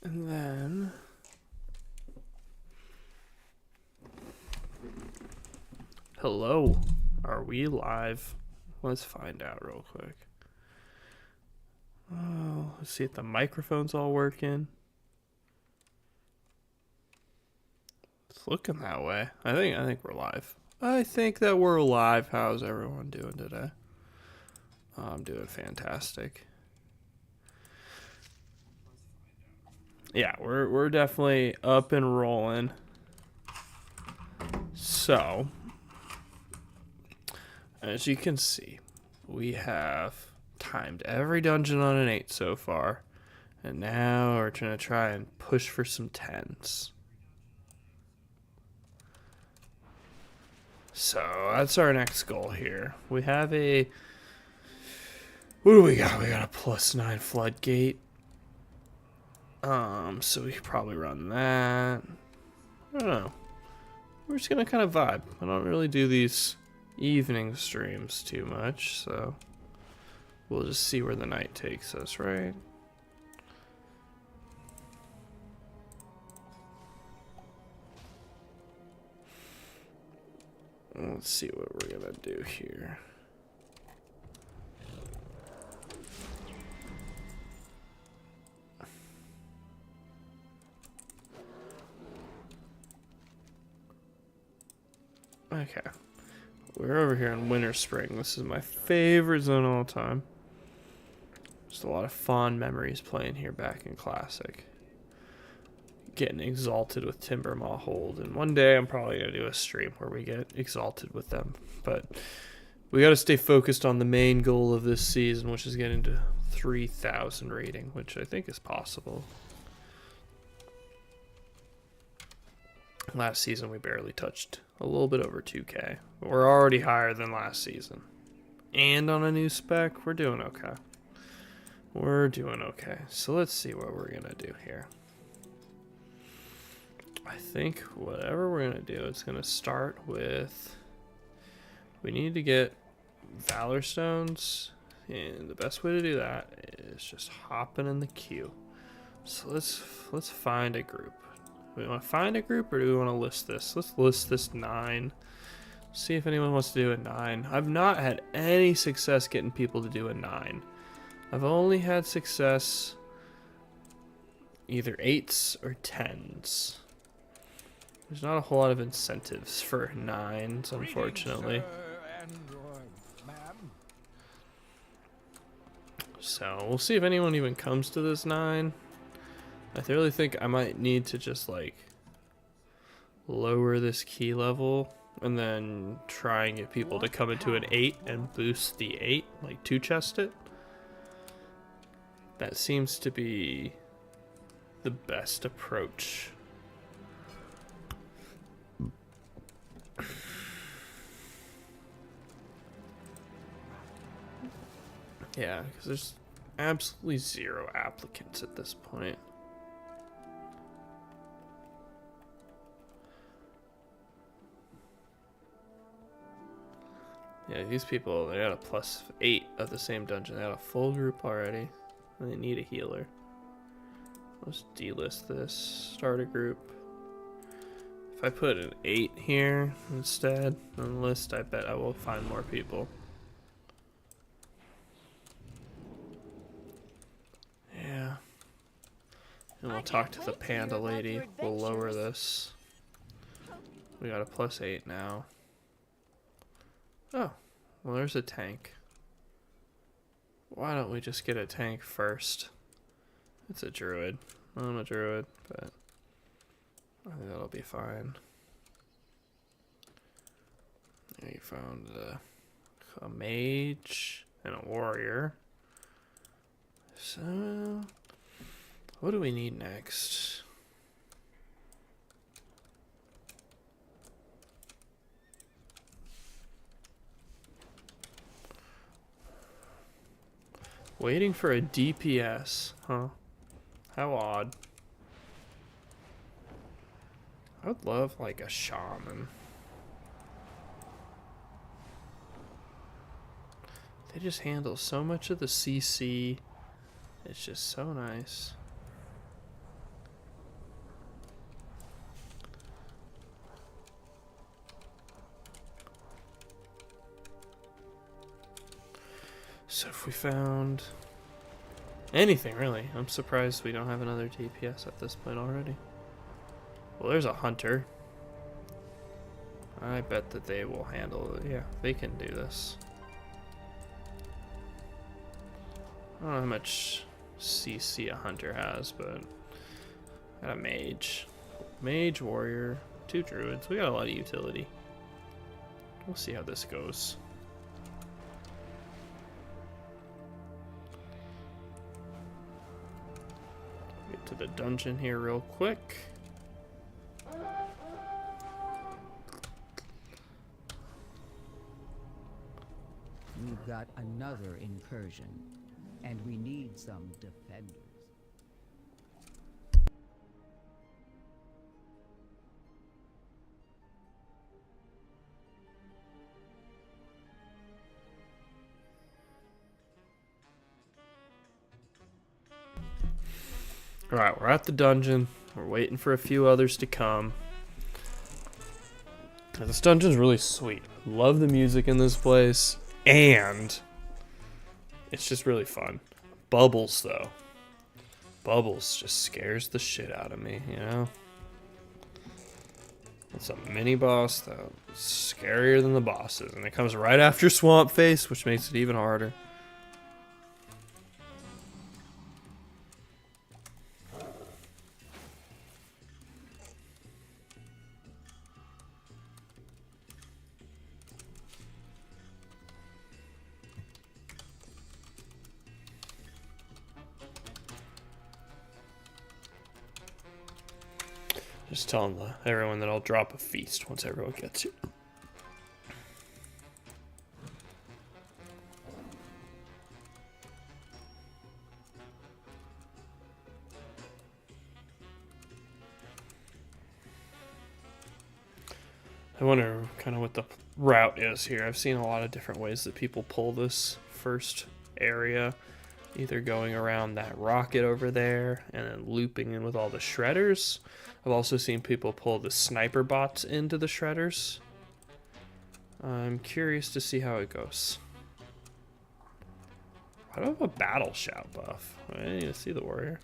And then hello, are we live? Let's find out real quick. Oh, let's see if the microphone's all working. It's looking that way. I think we're live. I think that we're live. How's everyone doing today? I'm doing fantastic. Yeah, we're definitely up and rolling. So, as you can see, we have timed every dungeon on an 8 so far. And now we're going to try and push for some 10s. So that's our next goal here. We have a... What do we got? We got a +9 floodgate. So we could probably run that. I don't know. We're just going to kind of vibe. I don't really do these evening streams too much, so we'll just see where the night takes us, right? Let's see what we're gonna do here. Okay. We're over here in Winter Spring. This is my favorite zone of all time. Just a lot of fond memories playing here back in Classic. Getting exalted with Timbermaw Hold. And one day I'm probably going to do a stream where we get exalted with them. But we got to stay focused on the main goal of this season, which is getting to 3,000 rating, which I think is possible. Last season we barely touched a little bit over 2K. But we're already higher than last season. And on a new spec, we're doing okay. We're doing okay. So let's see what we're going to do here. I think whatever we're going to do, it's going to start with... We need to get Valor Stones. And the best way to do that is just hopping in the queue. So let's find a group. Do we want to find a group or do we want to list this? Let's list this 9. See if anyone wants to do a 9. I've not had any success getting people to do a 9. I've only had success either 8s or 10s. There's not a whole lot of incentives for 9s, unfortunately. So we'll see if anyone even comes to this 9. I really think I might need to just like lower this key level and then try and get people to come into an 8 and boost the 8, like 2-chest it. That seems to be the best approach. Yeah, because there's absolutely 0 applicants at this point. Yeah, these people, they got a +8 of the same dungeon. They got a full group already. And they need a healer. Let's delist this. Start a group. If I put an 8 here instead on the list, I bet I will find more people. Yeah. And we'll talk to the panda lady. We'll lower this. We got a +8 now. Oh, well there's a tank. Why don't we just get a tank first? It's a druid. I'm a druid, but I think that'll be fine. Yeah, you found a mage and a warrior. So, what do we need next? Waiting for a DPS, huh? How odd. I would love like a shaman. They just handle so much of the CC. It's just so nice. So if we found anything, really, I'm surprised we don't have another DPS at this point already. Well, there's a hunter. I bet that they will handle it. Yeah, they can do this. I don't know how much CC a hunter has, but got a mage. Mage, warrior, 2 druids. We got a lot of utility. We'll see how this goes. Get to the dungeon here real quick. You've got another incursion, and we need some defenders. Alright, we're at the dungeon. We're waiting for a few others to come. Now, this dungeon's really sweet. Love the music in this place. And it's just really fun. Bubbles, though. Bubbles just scares the shit out of me, you know? It's a mini boss, though. It's scarier than the bosses. And it comes right after Swamp Face, which makes it even harder. Just telling everyone that I'll drop a feast once everyone gets here. I wonder kind of what the route is here. I've seen a lot of different ways that people pull this first area. Either going around that rocket over there and then looping in with all the shredders. I've also seen people pull the sniper bots into the shredders. I'm curious to see how it goes. I don't have a battle shout buff. I need to see the warrior.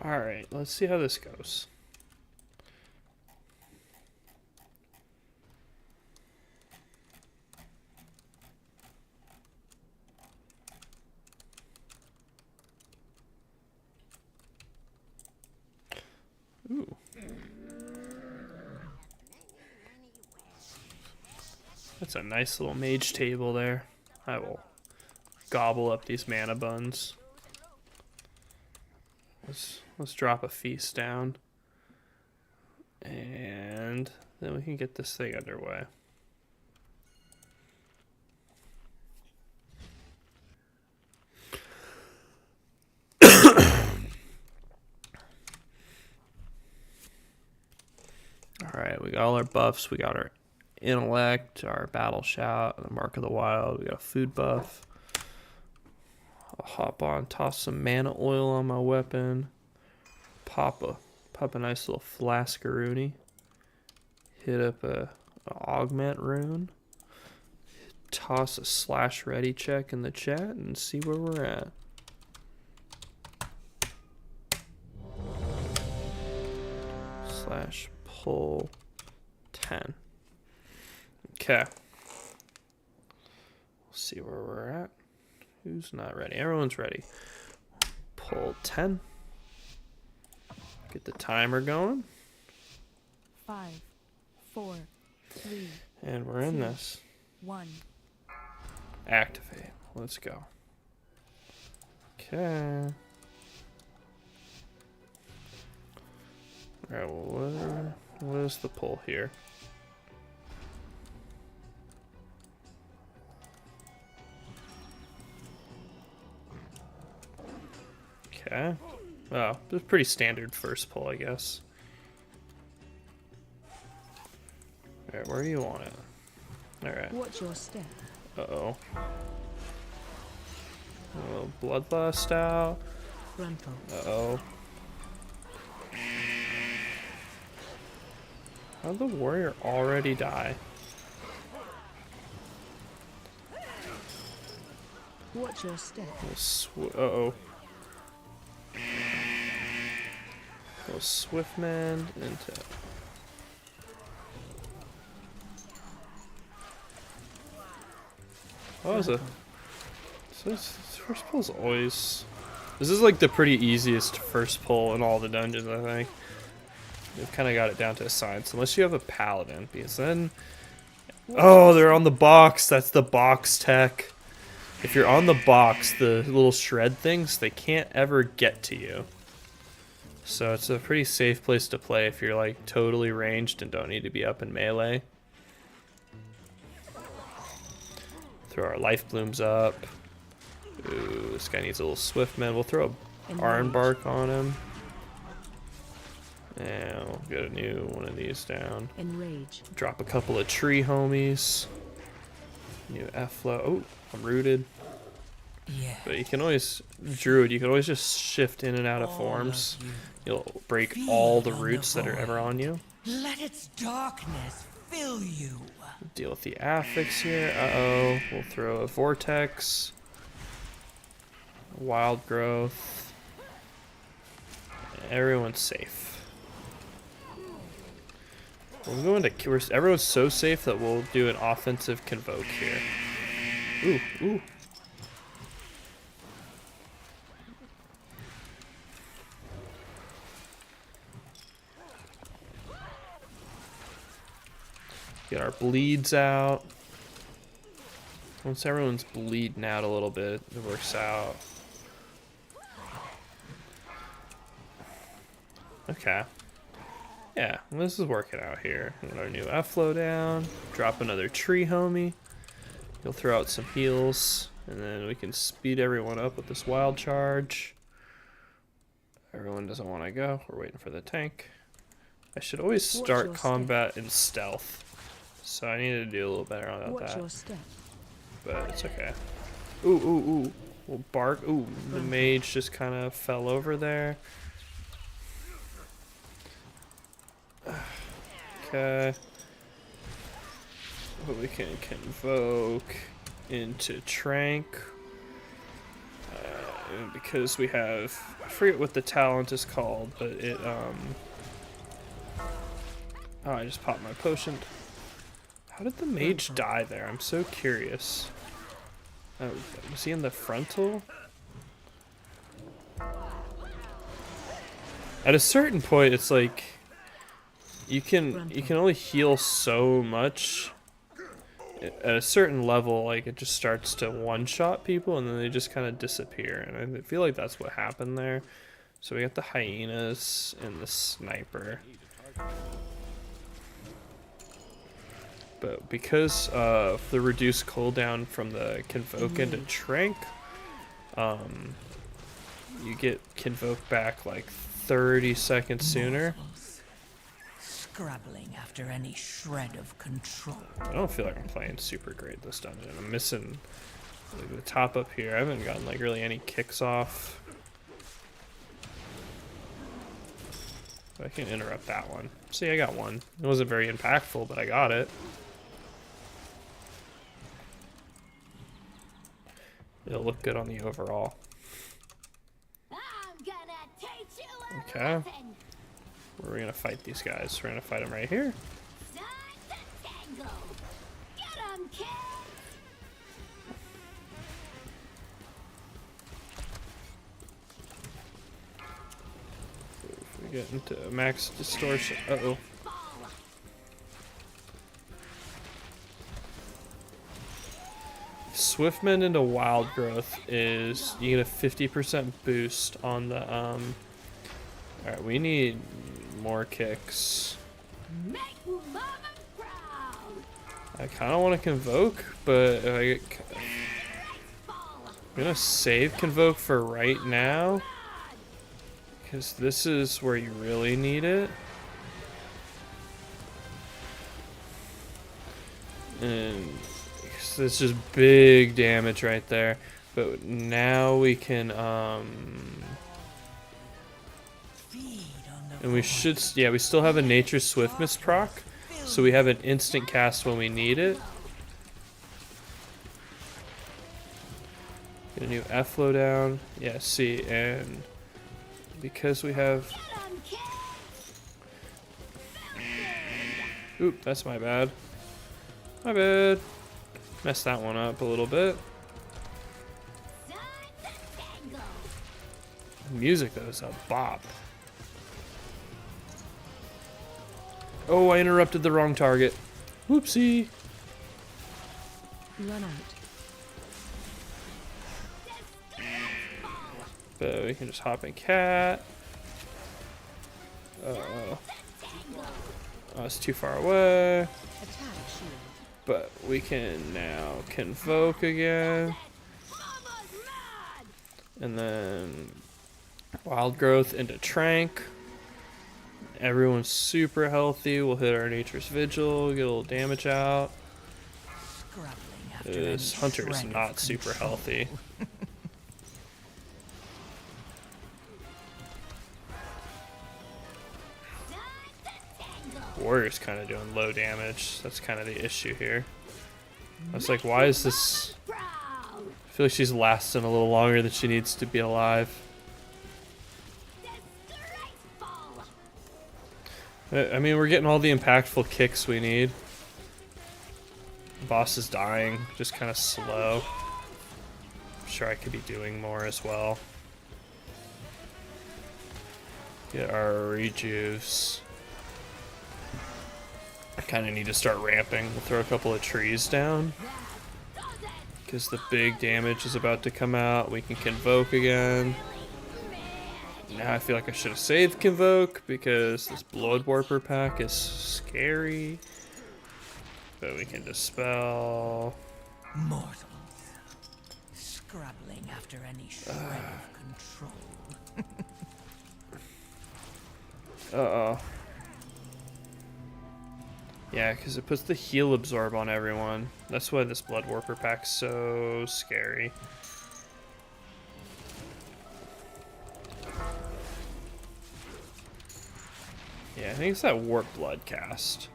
Alright, let's see how this goes. Ooh. That's a nice little mage table there. I will gobble up these mana buns. Let's drop a feast down. And then we can get this thing underway. Alright, we got all our buffs. We got our intellect, our battle shout, the mark of the wild. We got a food buff. I'll hop on, toss some mana oil on my weapon. Pop a nice little flaskaroonie. Hit up a augment rune. Toss a slash ready check in the chat and see where we're at. Slash pull 10. Okay. We'll see where we're at. Who's not ready? Everyone's ready. Pull 10. Get the timer going. 5, 4, 3. And we're in this. 1. Activate. Let's go. Okay. Alright, well, what is the pull here? Okay. Oh, it's pretty standard first pull, I guess. Alright, where do you want it? Alright. Watch your step. Uh-oh. Oh, bloodlust out. Frontal. Uh-oh. How'd the warrior already die? Watch your step. Uh-oh. Little Swiftman into... What was it? So this first pull's always... This is like the pretty easiest first pull in all the dungeons, I think. They've kind of got it down to a science, unless you have a paladin, because then... Oh, they're on the box. That's the box tech. If you're on the box, the little shred things, they can't ever get to you. So it's a pretty safe place to play if you're like totally ranged and don't need to be up in melee. Throw our life blooms up. Ooh, this guy needs a little Swiftman. We'll throw a Iron Bark on him. And we'll get a new one of these down. Enrage. Drop a couple of tree homies. New F-flow. Oh, I'm rooted. Yeah. But you can always, Druid, you can always just shift in and out of forms. You'll break all the roots that are ever on you. Let its darkness fill you. Deal with the affix here. Uh-oh. We'll throw a Vortex. Wild Growth. Everyone's safe. We're going to... everyone's so safe that we'll do an offensive Convoke here. Ooh, ooh. Get our bleeds out. Once everyone's bleeding out a little bit, it works out. Okay. Yeah, this is working out here. Get our new F-flow down. Drop another tree homie. You'll throw out some heals. And then we can speed everyone up with this wild charge. Everyone doesn't want to go. We're waiting for the tank. I should always start combat in stealth. So I need to do a little better about that. Your step. But it's okay. Ooh, ooh, ooh. We'll bark. Ooh, the mage just kind of fell over there. Okay. But we can convoke into Trank. Because we have... I forget what the talent is called, but it, Oh, I just popped my potion. How did the mage die there? I'm so curious. Oh, was he in the frontal? At a certain point, it's like you can only heal so much. At a certain level, like it just starts to one-shot people, and then they just kind of disappear. And I feel like that's what happened there. So we got the hyenas and the sniper. But because of the reduced cooldown from the Convoke into Trank, you get Convoke back like 30 seconds sooner. Scrabbling after any shred of control. I don't feel like I'm playing super great this dungeon. I'm missing like, the top up here. I haven't gotten like really any kicks off. But I can interrupt that one. See, I got one. It wasn't very impactful, but I got it. It'll look good on the overall. Okay. Where are we gonna fight these guys? We're gonna fight them right here. If we get into max distortion. Uh-oh. Swiftman into Wild Growth is you get a 50% boost on the Alright, we need more kicks. I kinda wanna Convoke, but if I'm gonna save Convoke for right now. Because this is where you really need it. And it's just big damage right there. But now we can, and we should, yeah, we still have a Nature's Swiftness proc. So we have an instant cast when we need it. Get a new F-flow down. Yeah, see, and because we have... Oop, that's my bad. My bad. Messed that one up a little bit. The music, though, is a bop. Oh, I interrupted the wrong target. Whoopsie. Run out. But we can just hop in cat. Uh-oh. Oh, it's too far away. Attack shield. But we can now convoke again. And then wild growth into trank. Everyone's super healthy. We'll hit our nature's vigil, get a little damage out. This hunter is not super healthy. Warrior's kind of doing low damage. That's kind of the issue here. I was like, why is this... I feel like she's lasting a little longer than she needs to be alive. I mean, we're getting all the impactful kicks we need. Boss is dying, just kind of slow. I'm sure I could be doing more as well. Get our rejuice. I kind of need to start ramping. We'll throw a couple of trees down. Because the big damage is about to come out. We can convoke again. Now I feel like I should have saved convoke because this blood warper pack is scary. But we can dispel. Mortals, scrabbling after any shred of control. Uh-oh. Yeah, because it puts the heal absorb on everyone. That's why this blood warper pack's so scary. Yeah, I think it's that warp blood cast.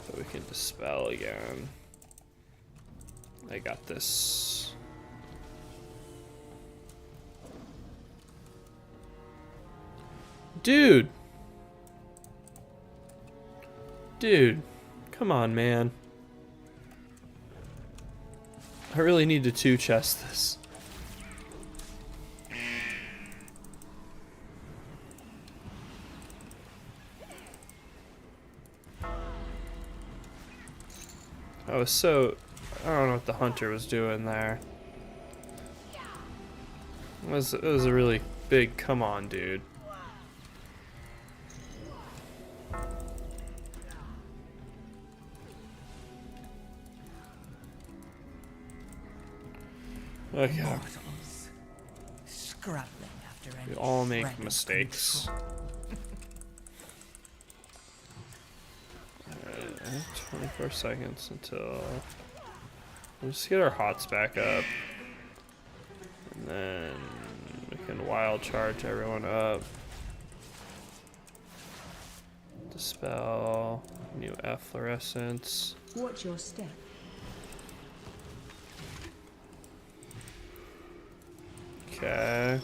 So we can dispel again. I got this. Dude! Dude, come on, man. I really need to two-chest this. I was so... I don't know what the hunter was doing there. It was a really big come on, dude. Okay. Mortals, scrabbling after any We all make shred of mistakes. control. 24 seconds until... We'll just get our hots back up. And then we can wild charge everyone up. Dispel. New efflorescence. Watch your step. Okay.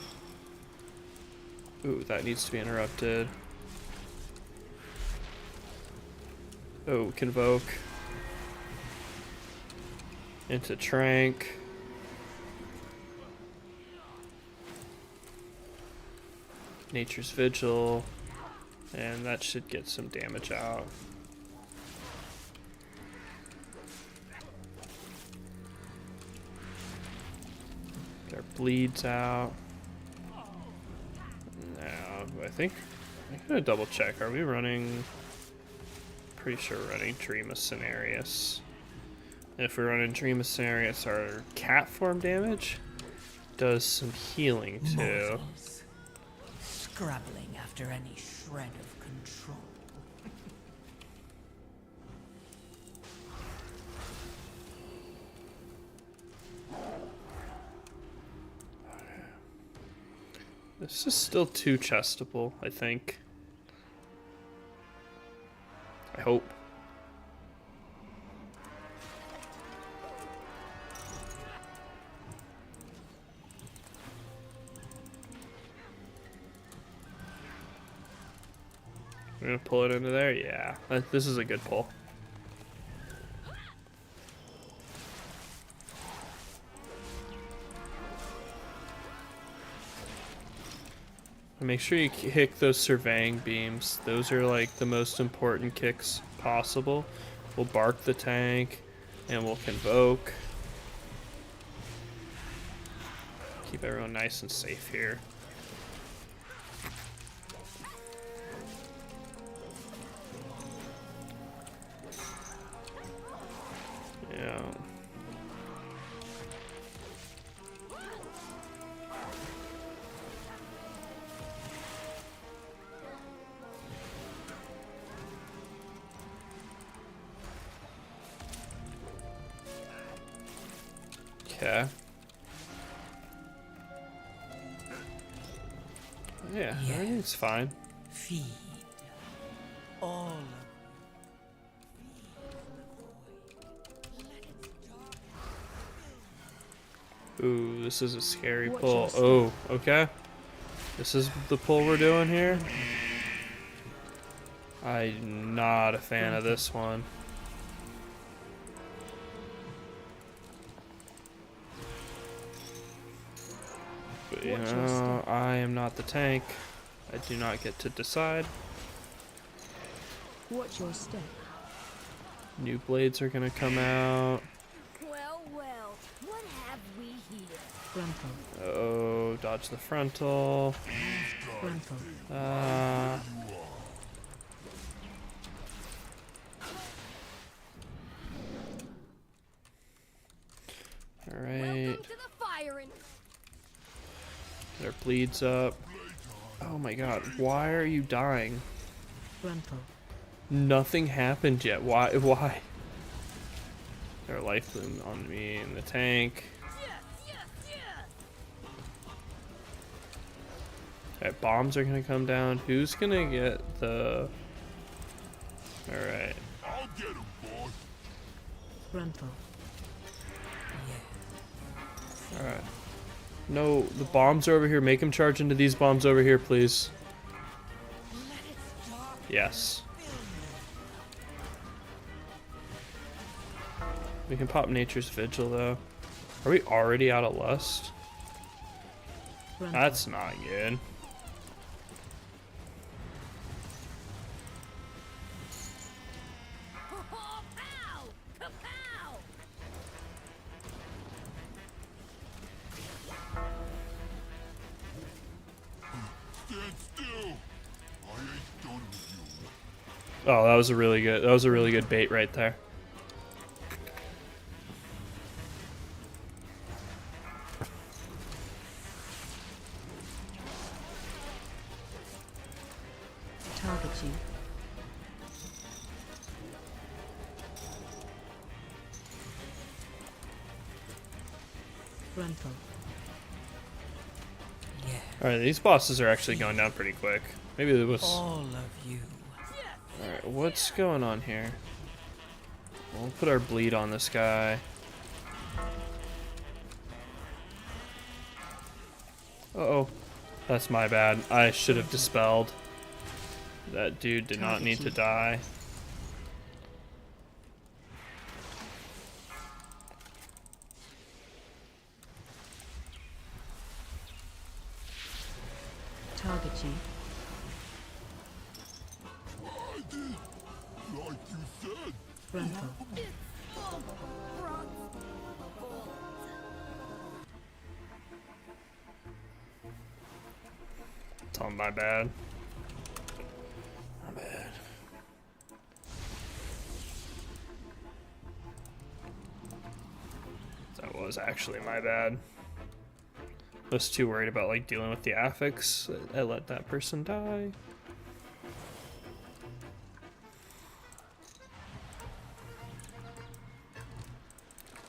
Ooh, that needs to be interrupted. Oh, convoke. Into trank. Nature's vigil. And that should get some damage out. Get our bleeds out. Now, I think I'm gonna double check. Are we running? Pretty sure we're running Dream of Cenarius. If we run a Dream of Sarius, our cat form damage does some healing too. Mortals, scrabbling after any shred of control. This is still too chestable, I think. I hope. We're gonna pull it into there? Yeah. This is a good pull. Make sure you kick those surveying beams. Those are like the most important kicks possible. We'll bark the tank and we'll convoke. Keep everyone nice and safe here. Yeah. Okay. Yeah, Yes. everything's fine. Feed. All of Ooh, this is a scary Watch pull. your step. Oh, okay. This is the pull we're doing here. I'm not a fan of this one. But you Watch your know, I am not the tank. I do not get to decide. Watch your step. New blades are gonna come out. Well, well, what have we here? Frontal. Oh, dodge the frontal. Frontal. Alright. Welcome to the firing. Their bleeds up. Oh my god, why are you dying? Frontal. Nothing happened yet. Why? Their life on me in the tank. Yes, yes, yes. Alright, bombs are gonna come down. Who's gonna get the... Alright. I'll get him, boss. Frontal. Alright. No, the bombs are over here. Make him charge into these bombs over here, please. Yes. We can pop Nature's Vigil, though. Are we already out of Lust? Frontal. That's not good. Pow! Kapow! Stand still. I ain't done with you. Oh, that was a really good bait right there. Target you. Frontal. Yeah. Alright, these bosses are actually going down pretty quick. Maybe it was... All of you. Alright, what's going on here? We'll put our bleed on this guy. Uh-oh. That's my bad. I should have dispelled. That dude did not need to die. Target you. I did. Like you said. Frontal. It's on my bad. My bad. was actually my bad. I was too worried about like dealing with the affix. I let that person die.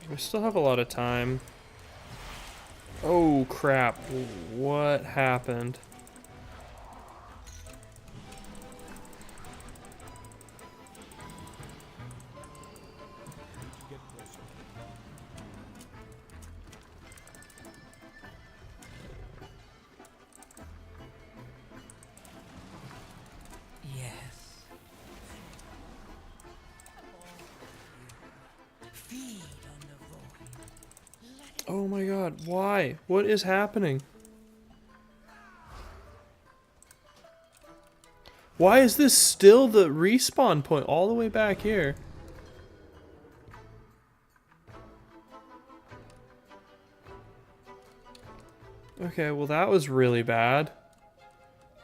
We still have a lot of time. Oh crap, what happened? Yes. Feed on the void. Oh my god, why? What is happening? Why is this still the respawn point all the way back here? Okay, well that was really bad.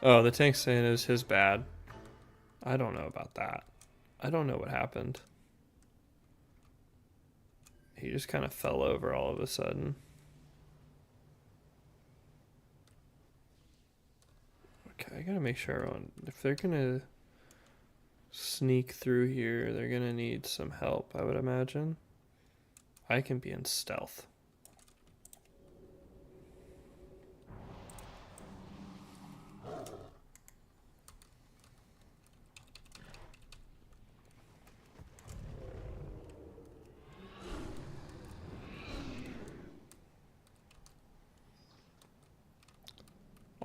Oh, the tank's saying it was his bad. I don't know about that. I don't know what happened. He just kind of fell over all of a sudden. Okay, I gotta make sure everyone, if they're gonna sneak through here, they're gonna need some help, I would imagine. I can be in stealth.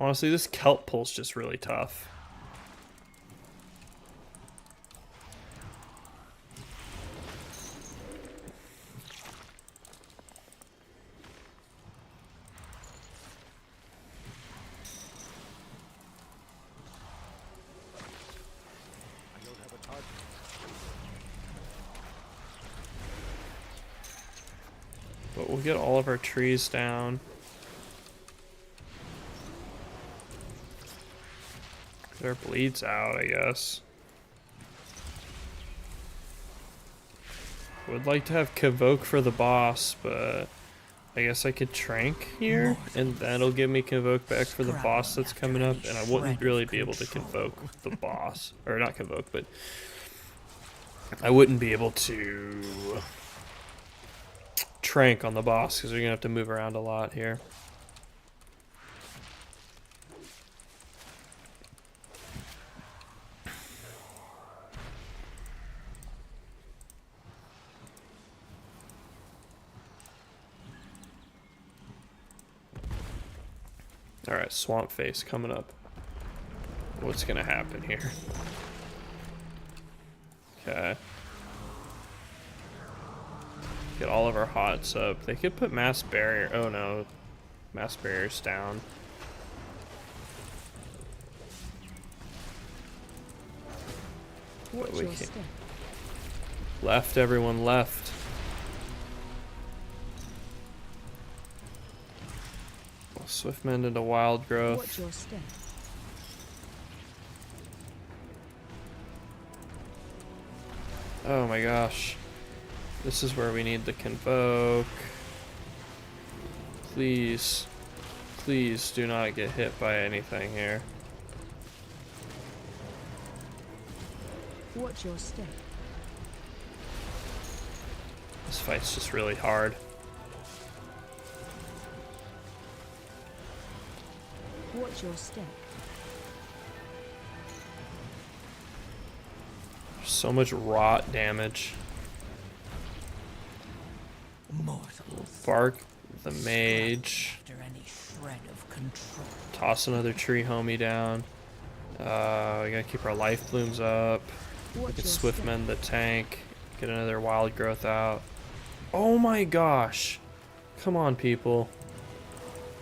Honestly, this kelp pull's just really tough. But we'll get all of our trees down. Their bleed's out, I guess. Would like to have Convoke for the boss, but I guess I could Trank here, and that'll give me Convoke back for the boss that's coming up, and I wouldn't really be able to Convoke the boss. Or not Convoke, but I wouldn't be able to Trank on the boss, because you're going to have to move around a lot here. Alright, Swamp Face coming up. What's gonna happen here? Okay. Get all of our hots up. They could put Mass Barrier. Oh no. Mass Barrier's down. What, we can't. Left, everyone left. Swiftmend into Wild Growth. Watch your step. Oh my gosh. This is where we need the Convoke. Please. Please do not get hit by anything here. Watch your step. This fight's just really hard. Watch your step. So much rot damage. Mortals. Bark the mage. After any shred of control. Toss another tree homie down. We gotta keep our life blooms up. We Watch can your swift step. mend the tank. Get another wild growth out. Oh my gosh. Come on, people.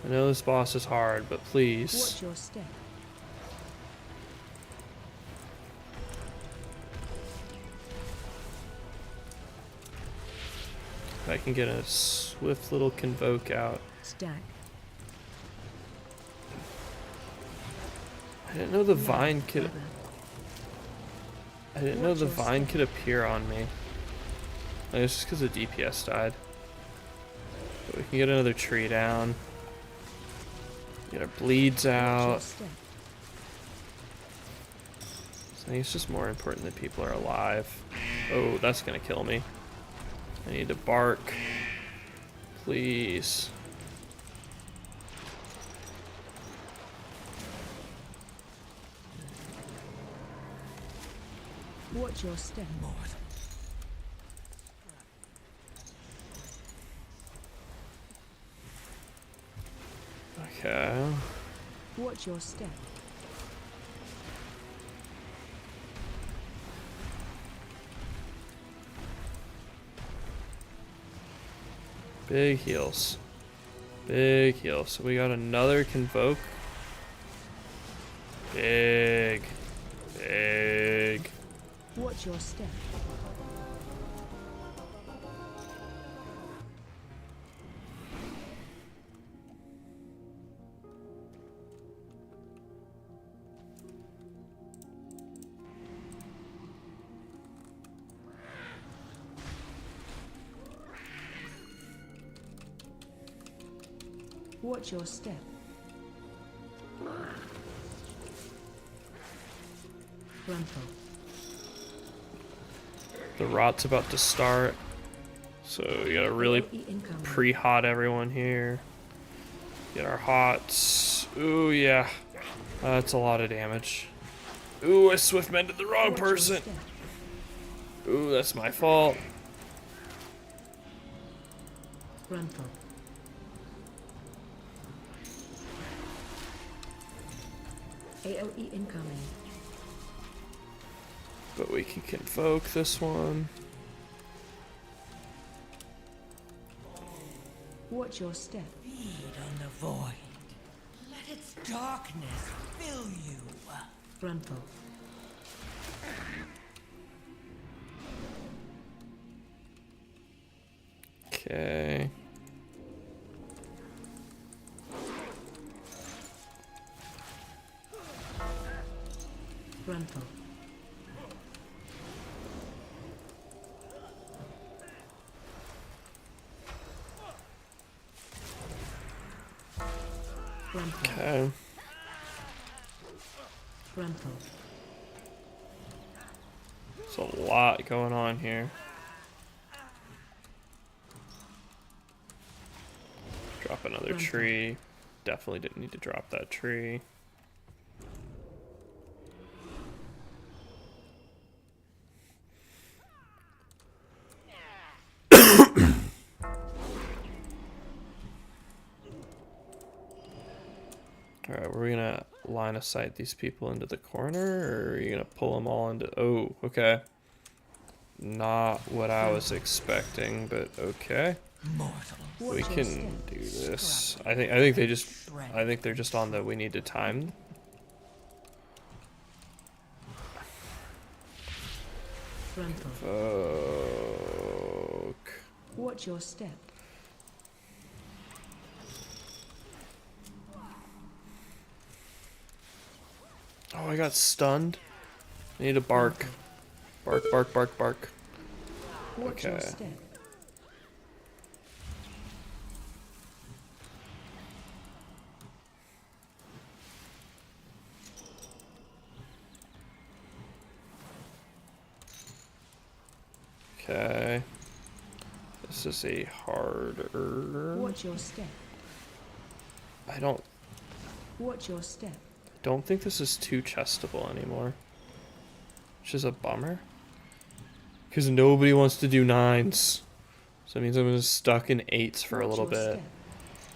I know this boss is hard, but please. Watch your step. If I can get a swift little Convoke out. Stack. I didn't know the vine could. Cover. I didn't know Watch the your vine could appear on me. It's just because the DPS died. we can get another tree down. Get our bleeds Watch your out. step. I think it's just more important that people are alive. Oh, that's gonna kill me. I need to bark. Please. Watch your step. Okay. Watch your step. Big heals. Big heals. So we got another Convoke. Big. Big. Watch your step. Watch your step. Gruntle. The rot's about to start. So we gotta really AoE incoming. pre-hot everyone here. Get our hots. Ooh, yeah. That's a lot of damage. Ooh, I swift mended the wrong Watch your person. step. Ooh, that's my fault. Gruntle. AoE incoming. But we can Convoke this one. Watch your step. Feed on the void. Let its darkness fill you. Gruntle. Okay. Gruntle. Gruntle. Okay. Gruntle. There's a lot going on here. Drop another tree. Definitely didn't need to drop that tree. Alright, we're gonna line of sight these people into the corner, or are you gonna pull them all into... Oh, okay. Not what I was expecting, but okay. We can do this. I think they're just on the we need to time. Gruntle. Fuck. Watch your step. Oh, I got stunned. I need to bark. Bark, bark, bark, bark. Watch your Okay. step. Okay. This is a harder... Watch your step. I don't Watch your step. think this is too chestable anymore. Which is a bummer. Because nobody wants to do 9s. So it means I'm just stuck in 8s for a Watch little your bit. step.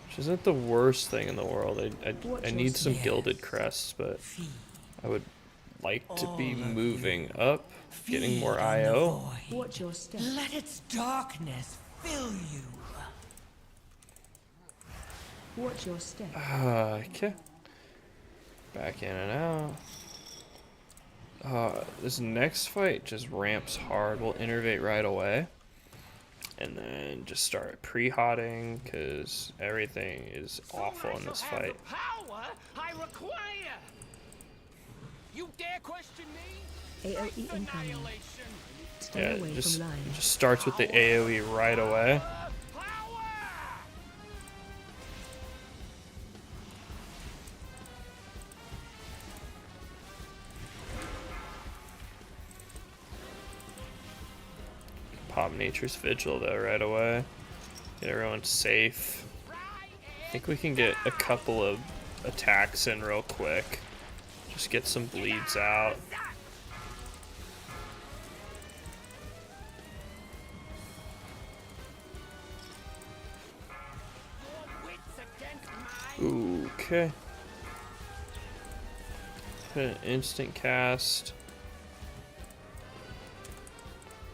Which isn't the worst thing in the world. I Watch your need some step. gilded crests, but Feed. I would like to be All of moving up, getting Feed more on the IO. void. Watch your step. Let its darkness fill you. Watch your step. Okay. Back in and out. This next fight just ramps hard. We'll innervate right away. And then just start pre-hotting, because everything is awful in this fight. Power I require. You dare question me? AoE incoming. Annihilation. Stay Yeah, away it from line. just starts with the AoE right away. Power. Nature's Vigil though right away. Get everyone safe. I think we can get a couple of attacks in real quick. Just get some bleeds out. Okay. Put an instant cast.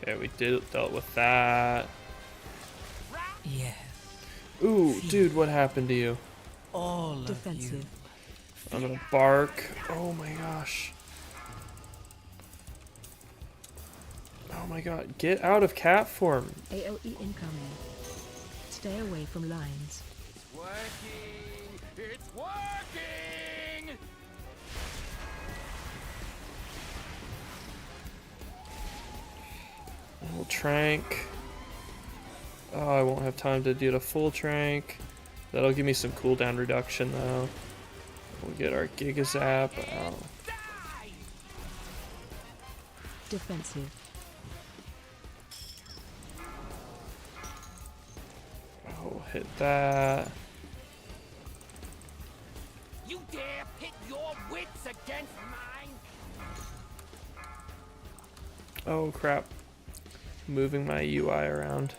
Okay, we dealt with that. Yes. Ooh, dude, what happened to you? All of you. Defensive. I'm gonna bark. Oh my gosh. Oh my god, get out of cat form. AOE incoming. Stay away from lines. Working! It's working! Little trank. Oh, I won't have time to do the full trank. That'll give me some cooldown reduction though. We'll get our Giga Zap out. Defensive. Oh, hit that. You dare pit your wits against mine? Oh crap. Moving my UI around.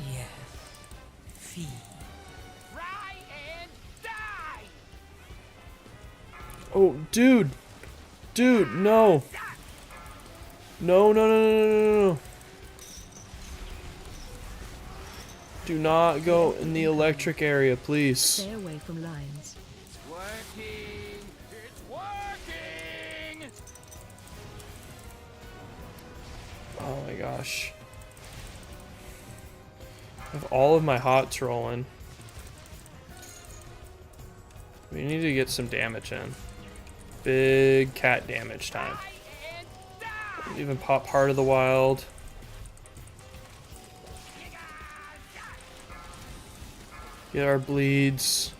Yes. Feed. Try and die! Oh, dude! Dude, no! No, no, no, no, no, no, no. Do not go in the electric area, please. Stay away from lines. It's working! It's working! Oh my gosh. I have all of my hots rolling. We need to get some damage in. Big cat damage time. Try and die! Even pop Heart of the Wild. Get our bleeds.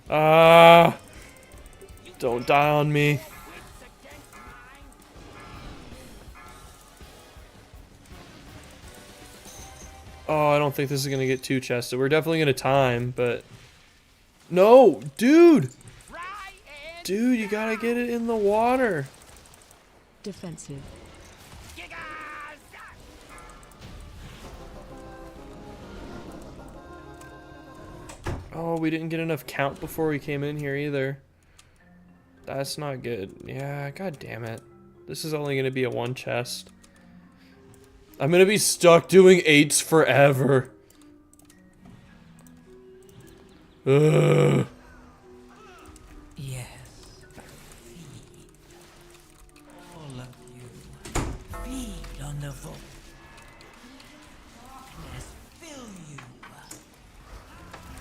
Ah! Don't die on me. Wits against mine? Oh, I don't think this is gonna get too chested. We're definitely gonna time, but no, dude, Try and dude, you gotta get it in the water. Defensive. gigas! Oh, we didn't get enough count before we came in here either. That's not good. Yeah, god damn it. This is only gonna be a one chest. I'm gonna be stuck doing 8s forever. Ugh. Yes. Feed. All of you. Feed on the vote. Darkness fill you.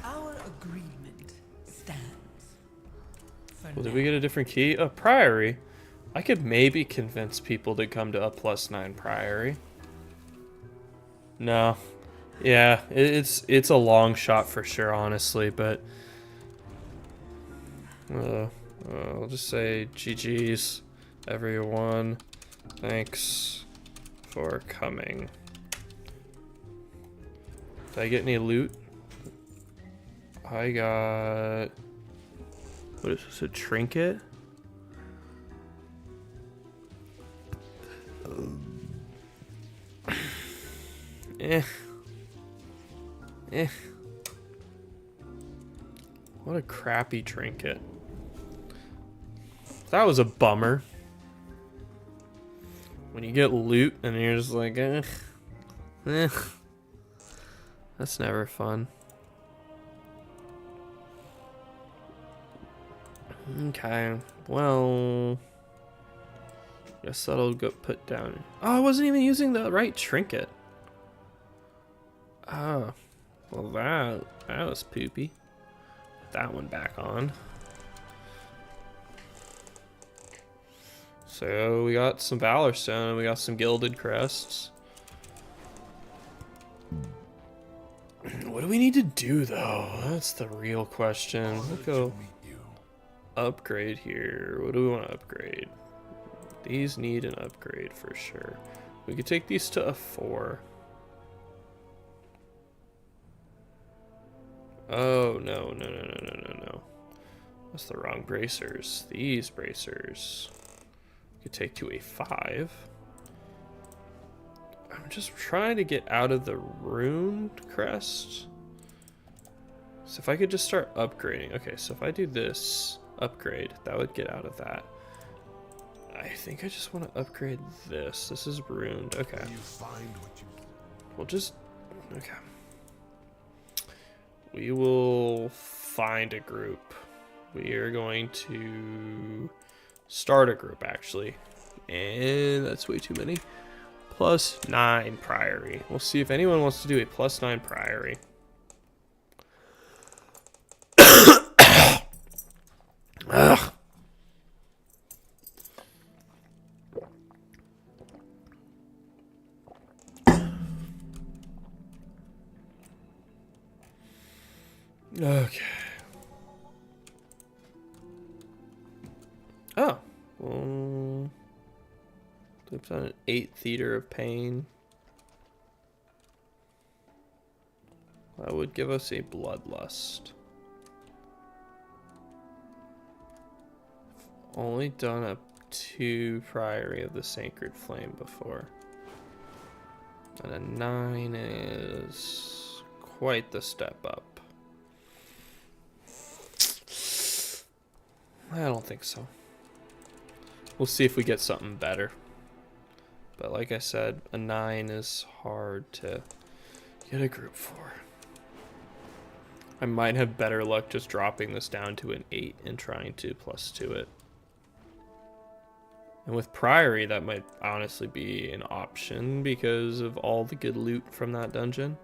Our agreement stands. For Well, did we get a different key? A priory. I could maybe convince people to come to a +9 priory. No. Yeah, it's a long shot for sure, honestly, but I'll just say GG's, everyone. Thanks for coming. Did I get any loot? I got... What is this, a trinket? Eh. What a crappy trinket. That was a bummer. When you get loot and you're just like, eh. That's never fun. Okay, well, guess that'll go put down. Oh, I wasn't even using the right trinket. Oh, well that was poopy. Put that one back on. So we got some Valor Stone and we got some Gilded Crests. What do we need to do though? That's the real question. We'll go upgrade here. What do we want to upgrade? these need an upgrade for sure. We could take these to a 4. Oh, no. That's the wrong bracers. These bracers we could take to a 5. I'm just trying to get out of the runed crest. So if I could just start upgrading. Okay, so if I do this upgrade, that would get out of that. I think I just want to upgrade this. This is ruined. Okay. You find what you We'll just... Okay. We will find a group. We are going to start a group, actually. And that's way too many. +9 Priory. We'll see if anyone wants to do a +9 Priory. Ugh. Okay. Oh. They've done an 8 Theater of Pain. That would give us a Bloodlust. Only done a 2 Priory of the Sacred Flame before. And a 9 is quite the step up. I don't think so. We'll see if we get something better. But like I said, a 9 is hard to get a group for. I might have better luck just dropping this down to an 8 and trying to +2 it. And with Priory, that might honestly be an option because of all the good loot from that dungeon.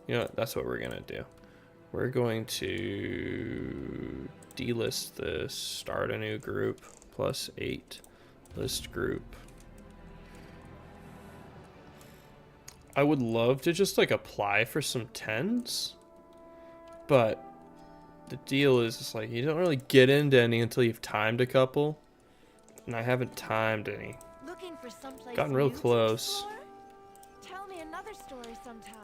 You know what? That's what we're going to do. We're going to delist this, start a new group, +8, list group. I would love to just like apply for some 10s, but the deal is it's like you don't really get into any until you've timed a couple, and I haven't timed any. Looking for someplace Gotten real new to close. explore? Tell me another story sometime.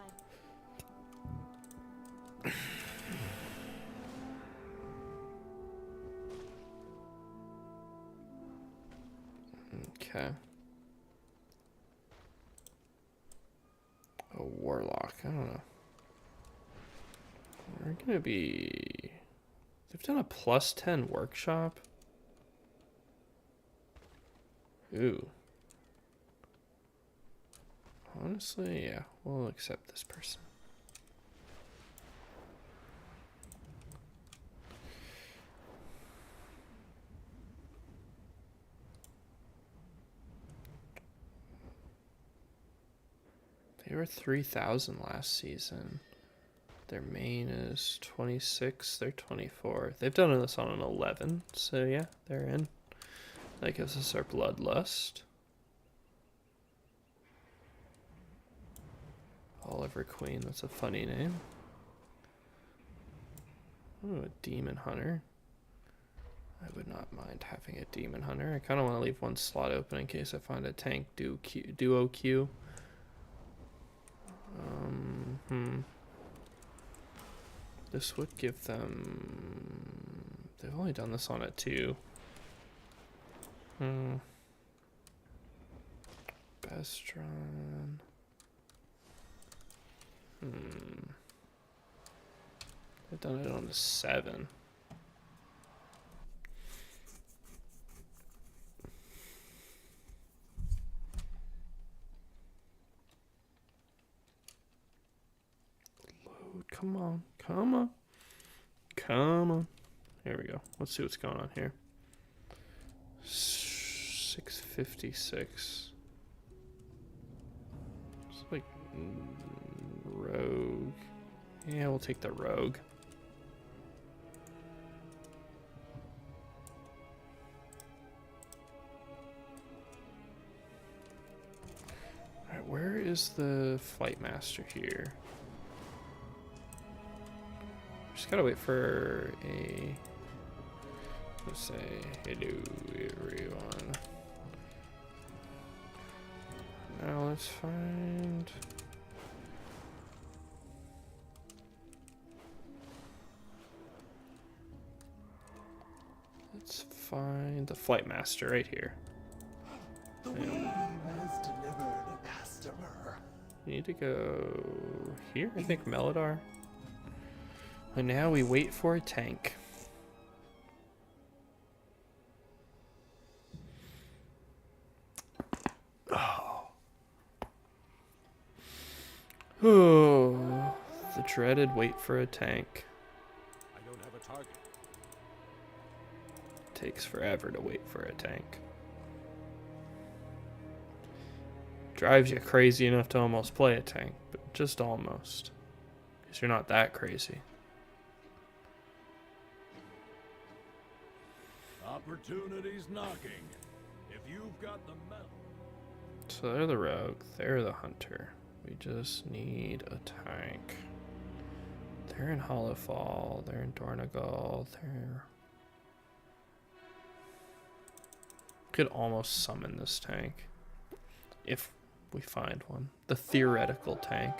Okay. A warlock. I don't know. We're gonna be... They've done a +10 workshop. Ooh. Honestly, yeah. We'll accept this person. They were 3,000 last season. Their main is 26. They're 24. They've done this on an 11. So yeah, they're in. That gives us our Bloodlust. Oliver Queen. That's a funny name. Ooh, a Demon Hunter. I would not mind having a Demon Hunter. I kind of want to leave one slot open in case I find a tank duo queue. This would give them... They've only done this on a 2. Bestron. They've done it on a 7. Come on, come on, come on. Here we go. Let's see what's going on here. 656. It's like rogue. Yeah, we'll take the rogue. Alright, where is the flight master here? Just gotta wait for a Let's say hello everyone. Now let's find. Let's find the flight master right here. The weave has delivered a customer. You need to go here, I think Melodar. And now we wait for a tank. Oh, the dreaded wait for a tank. I don't have a target. Takes forever to wait for a tank. Drives you crazy enough to almost play a tank, but just almost. Because you're not that crazy. Opportunity's knocking. If you've got the metal. So they're the rogue, they're the hunter. We just need a tank. They're in Hollowfall, they're in Dornagal, they're... Could almost summon this tank. If we find one. The theoretical tank.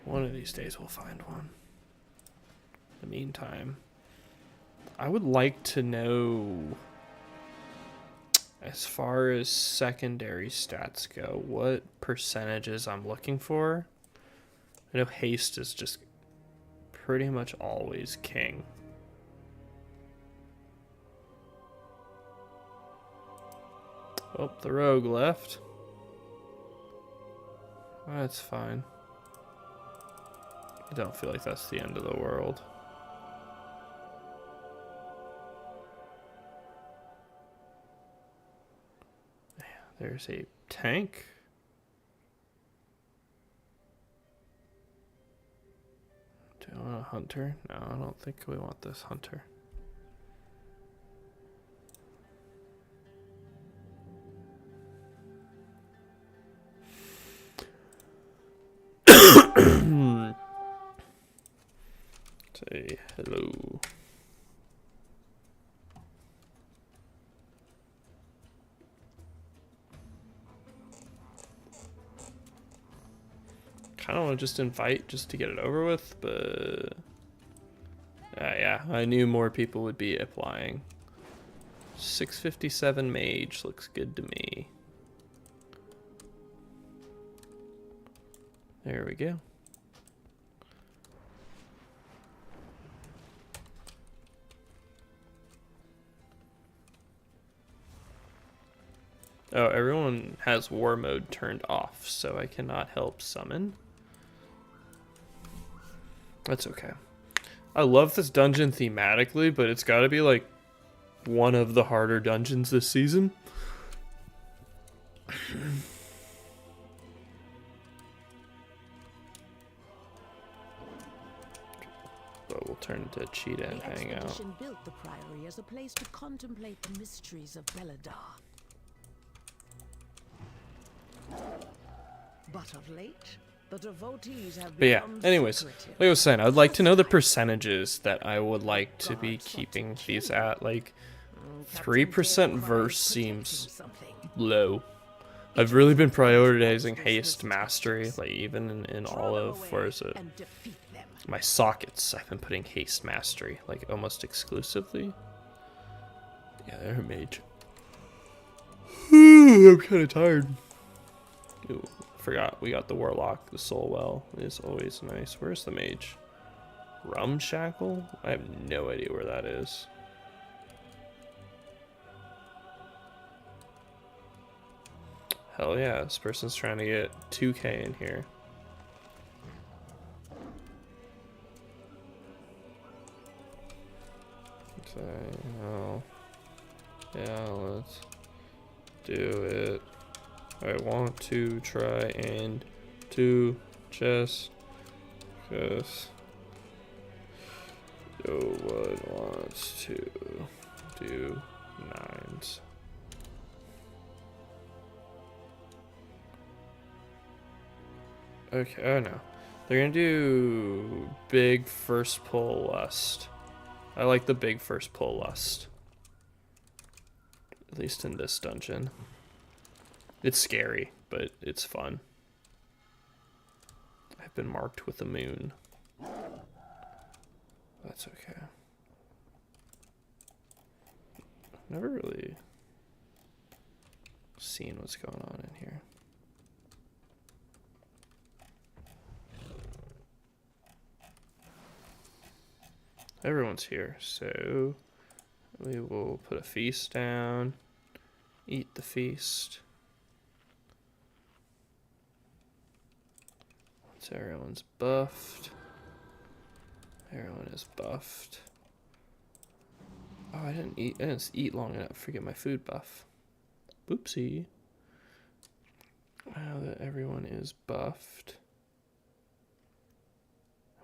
One of these days we'll find one. In the meantime, I would like to know, as far as secondary stats go, what percentages I'm looking for. I know haste is just pretty much always king. Oh, the rogue left. That's fine. I don't feel like that's the end of the world. There's a tank. Do I want a hunter? No, I don't think we want this hunter. Say hello. Kind of want to just invite just to get it over with, but yeah, I knew more people would be applying. 657 mage looks good to me. There we go. Oh, everyone has war mode turned off, so I cannot help summon. That's okay. I love this dungeon thematically, but it's got to be like one of the harder dungeons this season. But we'll turn to Cheetah and hang out. The expedition built the Priory as a place to contemplate the mysteries of Beladar. But of late, the devotees have But yeah, become anyways, like secretive. I was saying, I'd like to know the percentages that I would like to be keeping these at. Like, 3% verse seems low. I've really been prioritizing haste mastery, like even in all of, where is it? And defeat them. My sockets, I've been putting haste mastery, like almost exclusively. Yeah, they're a mage. I'm kind of tired. Ooh, forgot we got the warlock. The soul well is always nice. Where's the mage? Rumshackle? I have no idea where that is. Hell yeah, this person's trying to get 2k in here. So, oh, yeah, let's do it. I want to try and do chess because no one wants to do nines. Okay, oh no. They're gonna do big first pull lust. I like the big first pull lust. At least in this dungeon. It's scary, but it's fun. I've been marked with the moon. That's okay. I've never really seen what's going on in here. Everyone's here, so we will put a feast down, eat the feast. Once everyone's buffed, everyone is buffed. Oh, I didn't eat long enough to get my food buff. Oopsie. Now that everyone is buffed.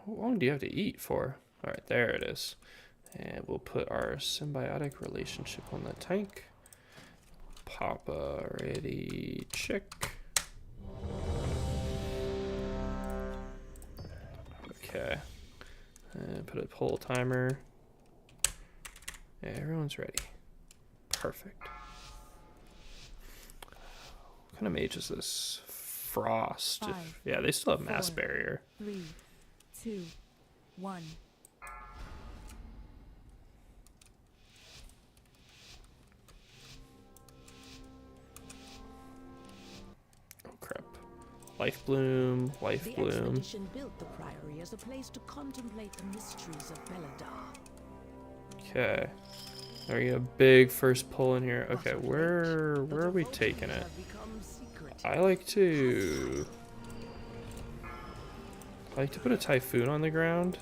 How long do you have to eat for? Alright, there it is. And we'll put our symbiotic relationship on the tank. Papa ready, check. Okay. And put a pull timer. Yeah, everyone's ready. Perfect. What kind of mage is this? Frost. Yeah, they still have mass barrier. 3, 2, 1. Oh crap. Life bloom, life The bloom. expedition built the priory as a place to contemplate the mysteries of Beladar. Okay. Are you a big first pull in here? Okay, where are we taking it? I like to put a typhoon on the ground.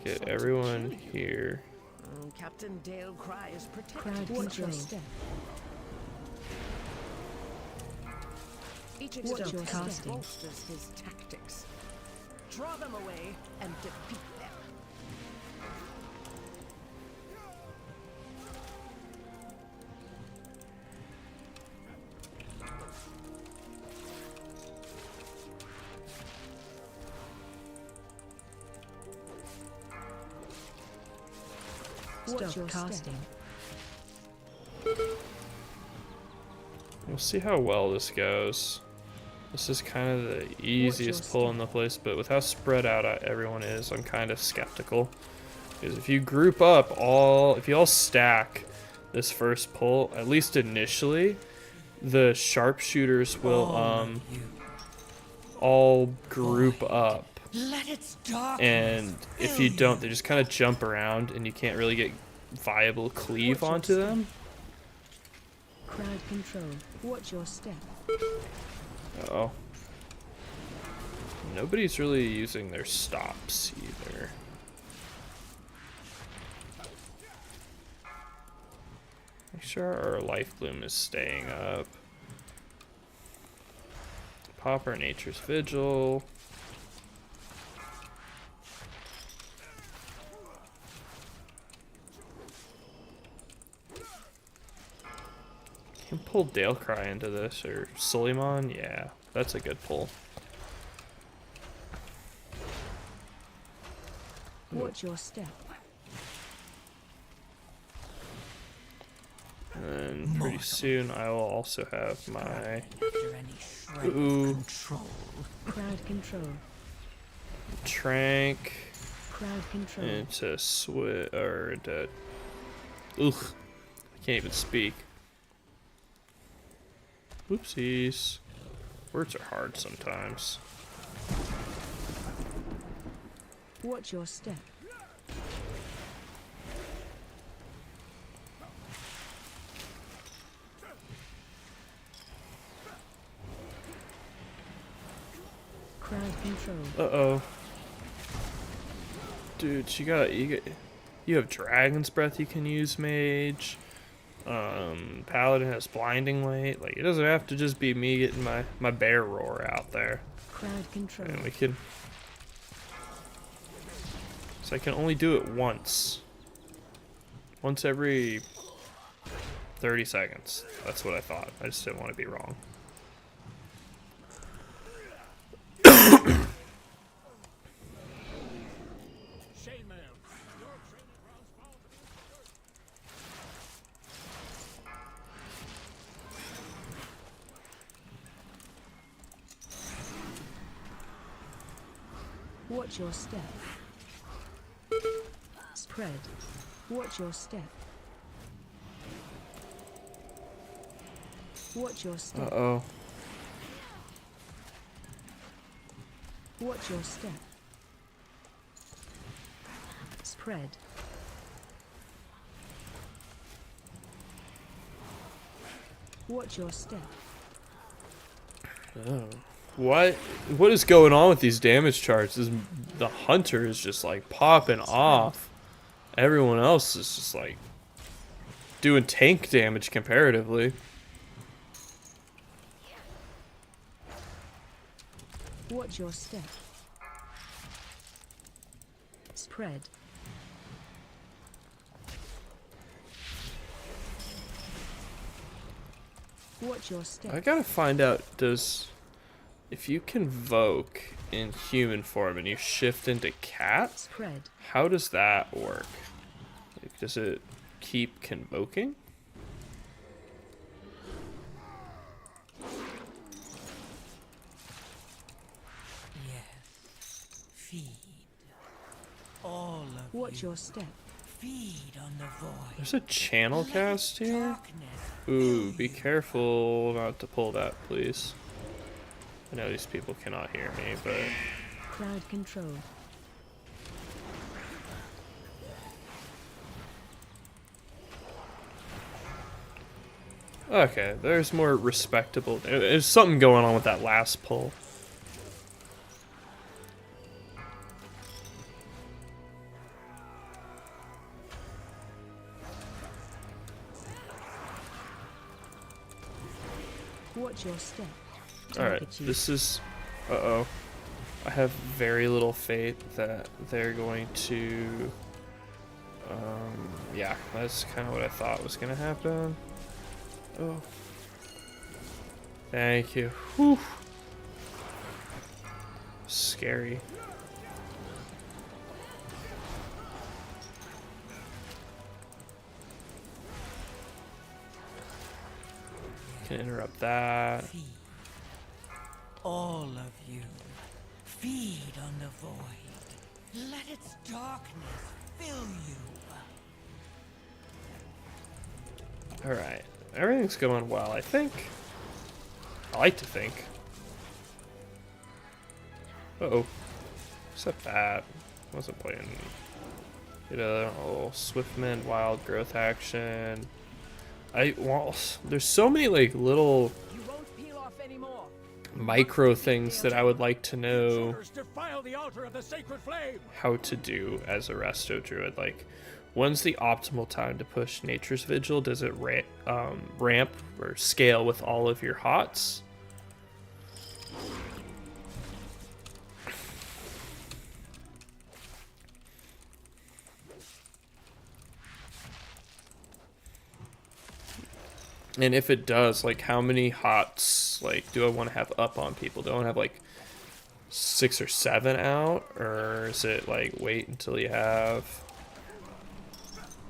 Get everyone here. Captain Dale Cry is protected. Crowd control. Each Watch your extension casting. bolsters his tactics. Draw them away and defeat them. Watch your casting. We'll see how well this goes. This is kind of the easiest pull in the place, but with how spread out everyone is, I'm kind of skeptical. Because if you group up if you all stack this first pull, at least initially, the sharpshooters will all group up. Let its darkness And if you don't, they just kind of jump around and you can't really get viable cleave onto them. Crowd control. Watch your step. Uh-oh. Nobody's really using their stops either. Make sure our life bloom is staying up. Pop our nature's vigil. Can pull Dalecry into this, or Suleiman. Yeah, that's a good pull. Watch your step. And then pretty soon I will also have my after any shred of control. Crowd control. trank Crowd control. into or into. Ugh, I can't even speak. Oopsies. Words are hard sometimes. Watch your step. Crowd control. Uh-oh. Dude, you have Dragon's Breath you can use, Mage. Paladin has Blinding Light. Like, it doesn't have to just be me getting my bear roar out there. Crowd control. And we can... So I can only do it once. Once every 30 seconds. That's what I thought. I just didn't want to be wrong. chainmail. Your training grounds fall to Watch your step. Spread. Watch your step. Watch your step. Uh-oh. Watch your step. Spread. Watch your step. Oh. What is going on with these damage charts? The hunter is just like popping off. Everyone else is just like doing tank damage comparatively. Watch your step. Spread. Watch your step. I gotta find out, if you convoke in human form and you shift into cat, Spread. how does that work? Like, does it keep convoking? Yes. Feed. All of Watch you. your step. Feed on the void. There's a channel cast here? Darkness. Ooh, be careful not to pull that, please. I know these people cannot hear me, but... Crowd control. Okay, there's more respectable... There's something going on with that last pull. Watch your step. Alright, Target you. this is... Uh-oh. I have very little faith that they're going to... yeah, that's kind of what I thought was going to happen. Oh. Thank you. Whew. Scary. Can interrupt that. Feed. All of you. Feed on the void. Let its darkness fill you. Alright. Everything's going well, I think. I like to think. Uh-oh. Except that. Wasn't playing... Did a little Swiftman wild growth action. Well, there's so many like little You won't peel off anymore. micro things that I would like to know Intruders defile the altar of the sacred flame. how to do as a Resto Druid. Like, when's the optimal time to push Nature's Vigil? Does it ramp or scale with all of your hots? And if it does, like, how many hots, like, do I want to have up on people? Do I want to have, like, 6 or 7 out? Or is it, like, wait until you have...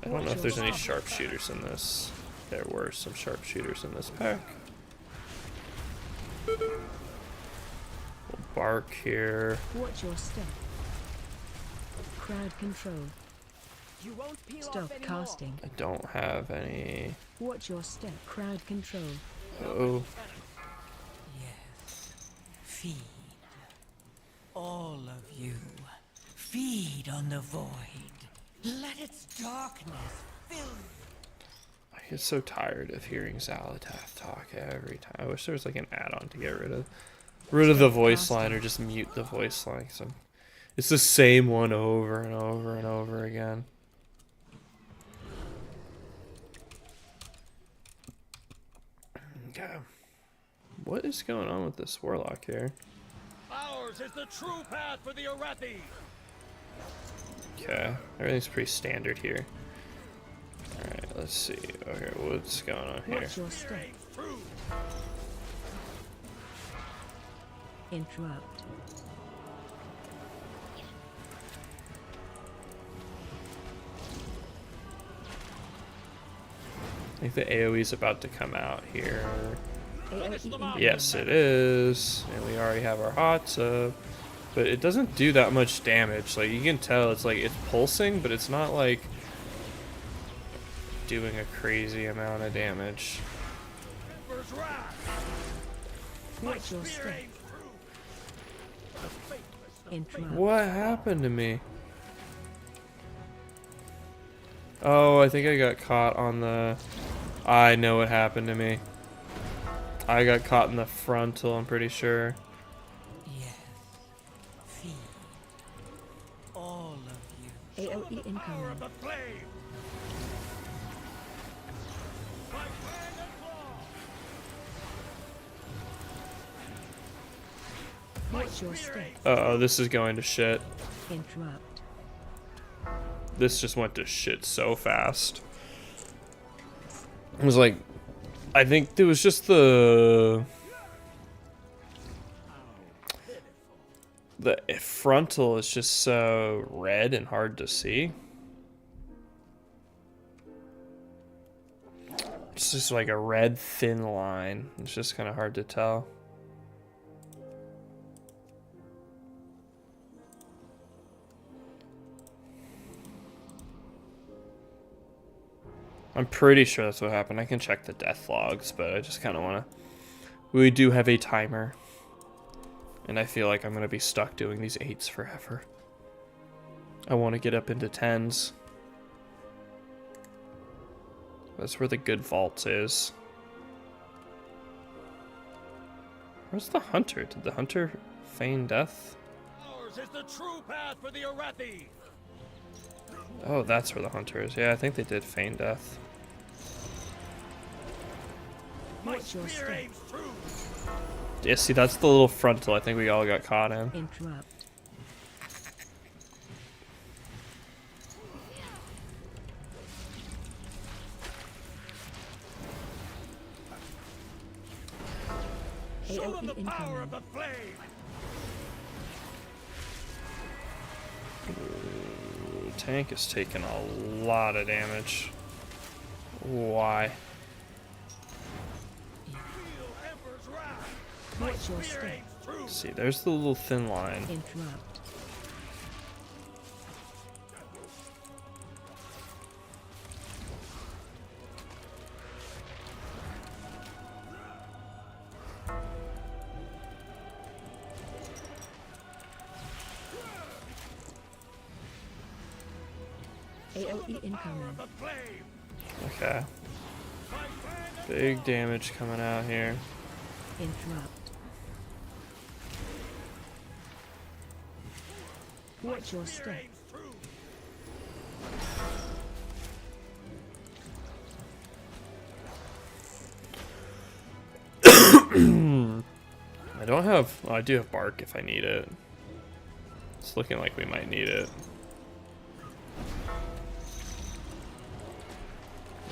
I don't know if there's any sharpshooters in this. There were some sharpshooters in this pack. We'll bark here. Watch your step. Crowd control. You won't peel Stop off anymore. casting. I don't have any... Watch your step. Crowd control. Oh, Yes. Feed. All of you. Feed on the void. Let its darkness fill you. I get so tired of hearing Xalatath talk every time. I wish there was like an add-on to get rid of the voice line or just mute the voice line. It's the same one over and over and over again. Okay. What is going on with this warlock here? Ours is the true path for the Arathi. Okay, everything's pretty standard here. Alright, let's see. Okay, what's going on here? Watch your step. True. Interrupt. think the AoE's about to come out here. AoE incoming. Yes, it is. And we already have our hots up. But it doesn't do that much damage. Like, you can tell it's like it's pulsing, but it's not like doing a crazy amount of damage. Watch your step. Interrupt. What happened to me? Oh, I think I got caught on the... I know what happened to me. I got caught in the frontal, I'm pretty sure. Yes. Feed. All of you. AoE incoming. Watch your step. Uh-oh, this is going to shit. Interrupt. This just went to shit so fast. It was like... I think it was just the frontal is just so red and hard to see. It's just like a red thin line. It's just kind of hard to tell. I'm pretty sure that's what happened. I can check the death logs, but I just kind of want to... We do have a timer. And I feel like I'm going to be stuck doing these 8s forever. I want to get up into 10s. That's where the good vaults is. Where's the hunter? Did the hunter feign death? Ours is the true path for the Arathi. Oh, that's where the hunter is. Yeah, I think they did feign death. Watch your step. Yeah, see, that's the little frontal I think we all got caught in. Interrupt. AoE incoming. Ooh, tank is taking a lot of damage. Why? Watch your step. See, there's the little thin line. Interrupt. AoE incoming. Okay. Big damage coming out here. Interrupt. Watch your step. I don't have... Oh, I do have bark if I need it. It's looking like we might need it.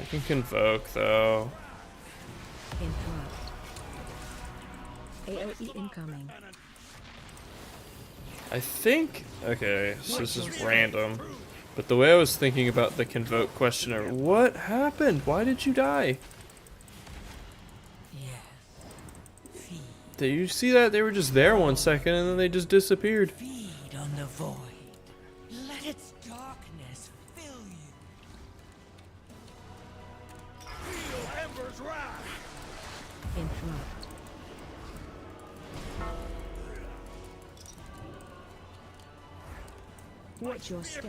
We can convoke, though. Interrupt. AoE incoming. I think... Okay, so this is random. But the way I was thinking about the convoke questioner... What happened? Why did you die? Did you see that? They were just there 1 second and then they just disappeared. Feed on the void. Let its darkness fill you. Feel Ember's wrath. Interrupt. Watch your step.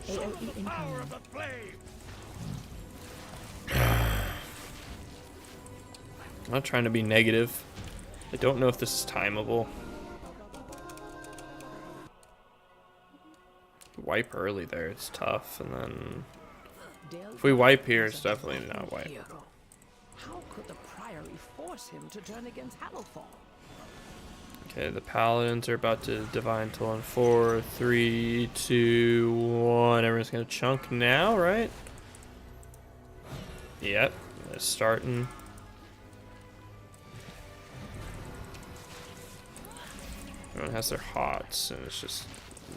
AoE Power incoming. of the flame. I'm not trying to be negative. I don't know if this is timeable. Wipe early there, it's tough, and then... If we wipe here, it's definitely not wipe. How could the Priory force him to turn against Hallowfall? Okay, the paladins are about to divine toll in 4, 3, 2, 1. Everyone's gonna chunk now, right? Yep, it's starting. Everyone has their hots, and it's just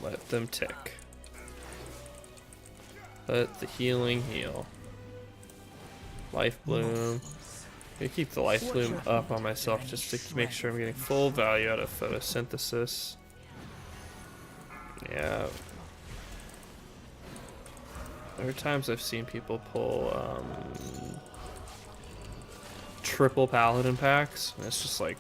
let them tick. Let the healing heal. Life Bloom. I keep the Life Bloom up on myself just to make sure I'm getting full value out of photosynthesis. Yeah. There are times I've seen people pull triple paladin packs, and it's just like,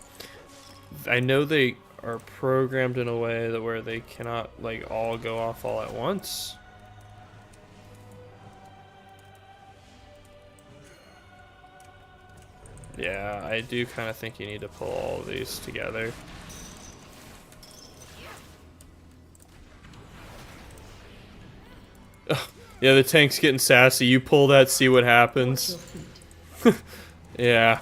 I know they are programmed in a way that where they cannot like all go off all at once. Yeah, I do kind of think you need to pull all of these together. Yeah, the tank's getting sassy. You pull that, see what happens. Yeah.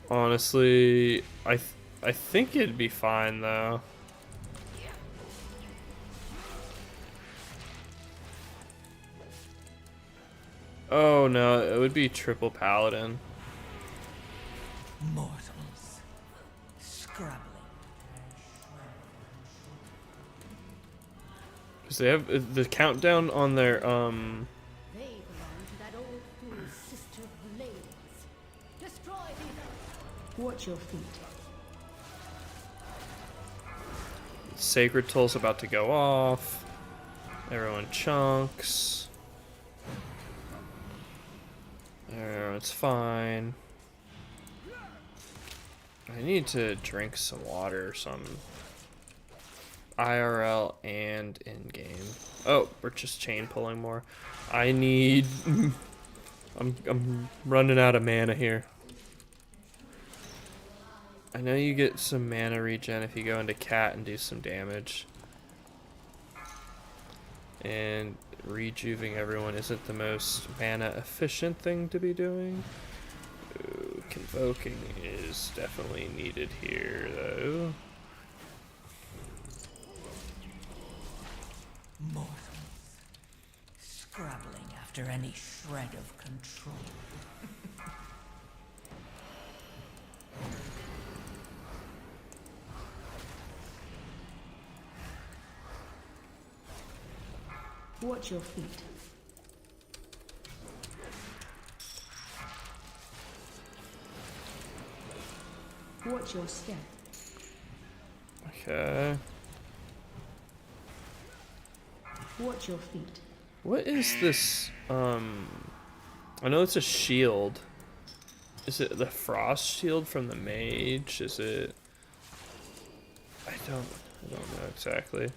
Honestly, I think it'd be fine though. Oh no, it would be triple paladin. Mortals. Scrabbling. Because they have the countdown on their They belong to that old fool's sister Blaze. Destroy these. Watch your feet. Sacred Toll's about to go off. Everyone chunks. It's fine. I need to drink some water or something. IRL and in-game. Oh, we're just chain pulling more. I need... I'm running out of mana here. I know you get some mana regen if you go into cat and do some damage. And rejuving everyone isn't the most mana efficient thing to be doing. Ooh, convoking is definitely needed here though. Mortals. Scrabbling after any shred of control. Watch your feet. Watch your step. Okay. Watch your feet. What is this? I know it's a shield. Is it the frost shield from the mage? Is it? I don't know exactly.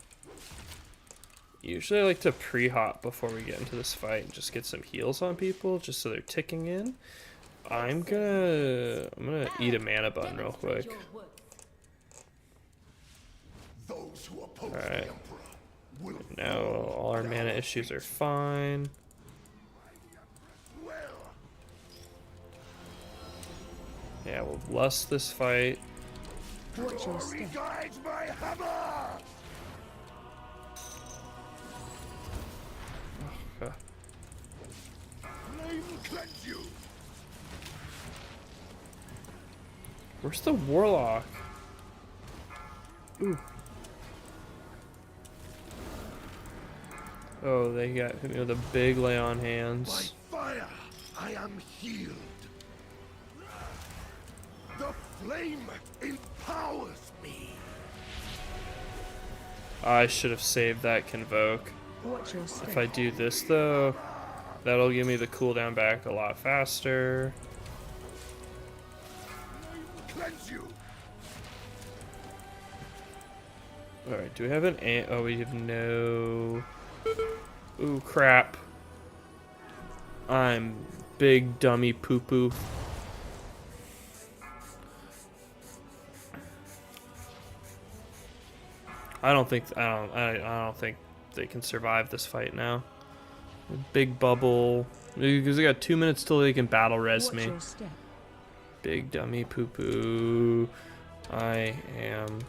Usually I like to pre-hop before we get into this fight and just get some heals on people just so they're ticking in. I'm gonna eat a mana bun real quick. Those who oppose Alright. the Emperor will Now all our mana issues are fine. well. Yeah, we'll lust this fight. Watch your step. Guides my hammer! Flame cleanse you! Where's the warlock? Ooh. Oh, they got hit me with a big lay on hands. By fire, I am healed. The flame empowers me. I should have saved that convoke. Watch your step. If I do this though, that'll give me the cooldown back a lot faster. Cleanse you. Alright, do we have an oh, we have no... Ooh, crap. I'm big dummy poo-poo. I don't think they can survive this fight now. Big bubble. Because they got 2 minutes till they can battle res Watch me. your step. Big dummy poo-poo. I am.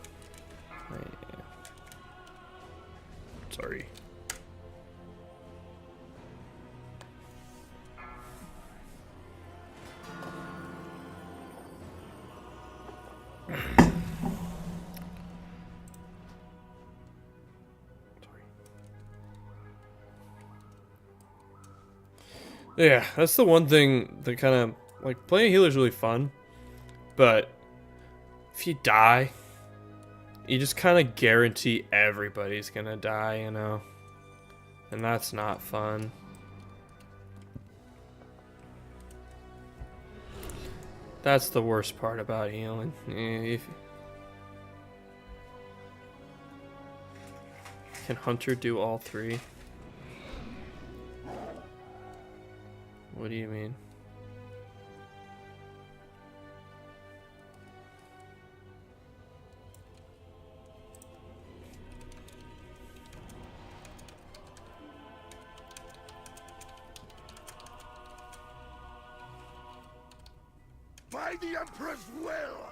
Sorry. Yeah, that's the one thing that kind of, like, playing a healer is really fun, but if you die, you just kind of guarantee everybody's gonna die, you know? And that's not fun. That's the worst part about healing. Can Hunter do all three? What do you mean? By the Emperor's will!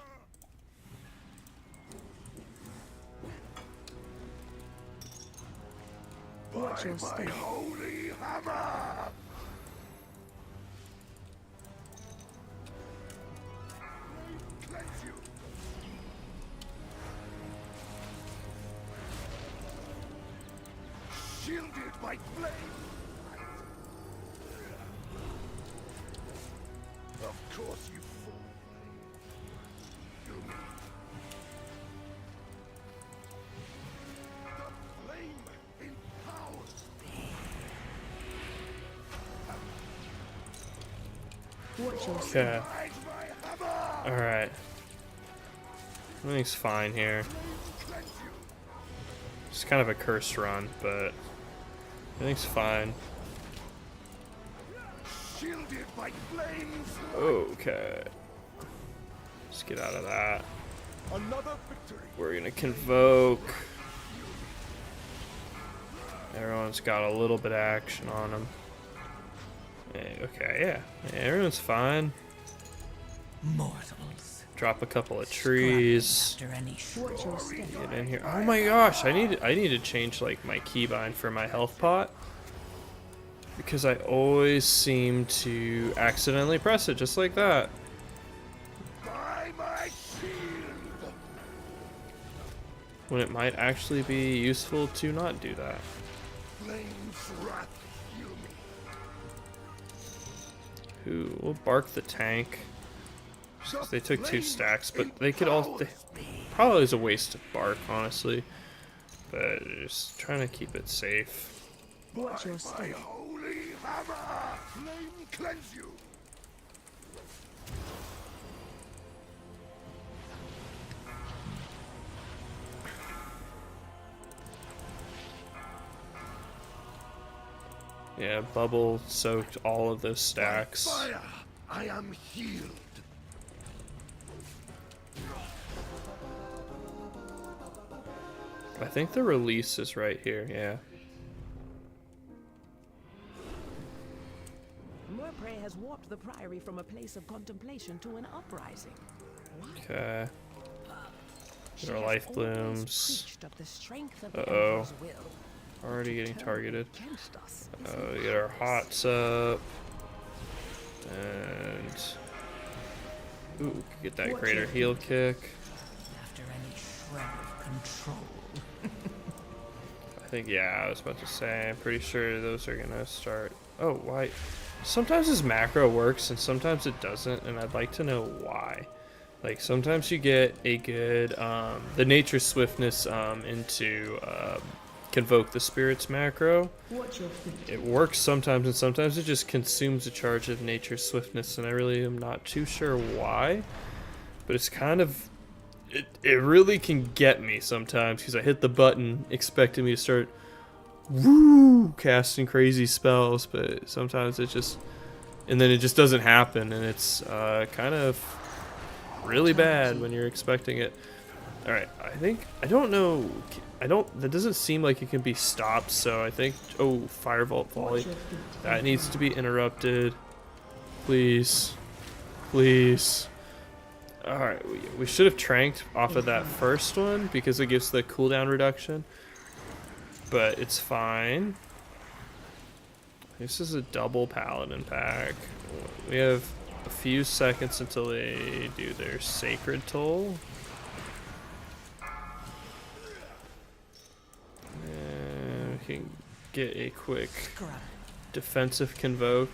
Watch your By my step. holy hammer! Cleanse you! Shielded by flame! Of course you fool! The flame empowers! Watch your step. Okay. By my hammer! Alright. Everything's fine here. Cleanse you! It's kind of a cursed run, but everything's fine. Shielded by flames! Okay. Let's get out of that. Another victory! We're gonna convoke. Everyone's got a little bit of action on them. Okay, yeah. Everyone's fine. Mortals. Drop a couple of scrapping trees. After any Watch your step. Get in here. Oh my gosh, I need to change like my keybind for my health pot. Because I always seem to accidentally press it just like that. By my shield! When it might actually be useful to not do that. Flames wrath heal me. Ooh, we'll bark the tank. Just 'cause they took 2 stacks, but they could all. Probably is a waste to bark, honestly. But just trying to keep it safe. Watch your My step. holy hammer! Flame cleanse you! Yeah, bubble soaked all of those stacks. Fire! I am healed! I think the release is right here, yeah. Murpray has warped the Priory from a place of contemplation to an uprising. Okay. She Our has life always blooms. preached of the strength of the Uh-oh. Emperor's will. Already getting Turned targeted. against us. We get our hots up. And. Ooh, get that greater heal kick. after any shred of control. I think, yeah, I was about to say, I'm pretty sure those are gonna start. Oh, why? Sometimes this macro works and sometimes it doesn't, and I'd like to know why. Like, sometimes you get a good, the nature swiftness into convoke the spirits macro. Watch your feet. It works sometimes, and sometimes it just consumes a charge of nature swiftness, and I really am not too sure why. But it's kind of, it really can get me sometimes, because I hit the button expecting me to start casting crazy spells, but sometimes it just, and then it just doesn't happen, and it's kind of really bad when you're expecting it. Alright, I don't know, that doesn't seem like it can be stopped, so I think, oh, Firebolt Volley, that needs to be interrupted, please, please. Alright, we should have tranked off of that first one, because it gives the cooldown reduction, but it's fine. This is a double Paladin pack. We have a few seconds until they do their Sacred Toll. And we can get a quick defensive convoke.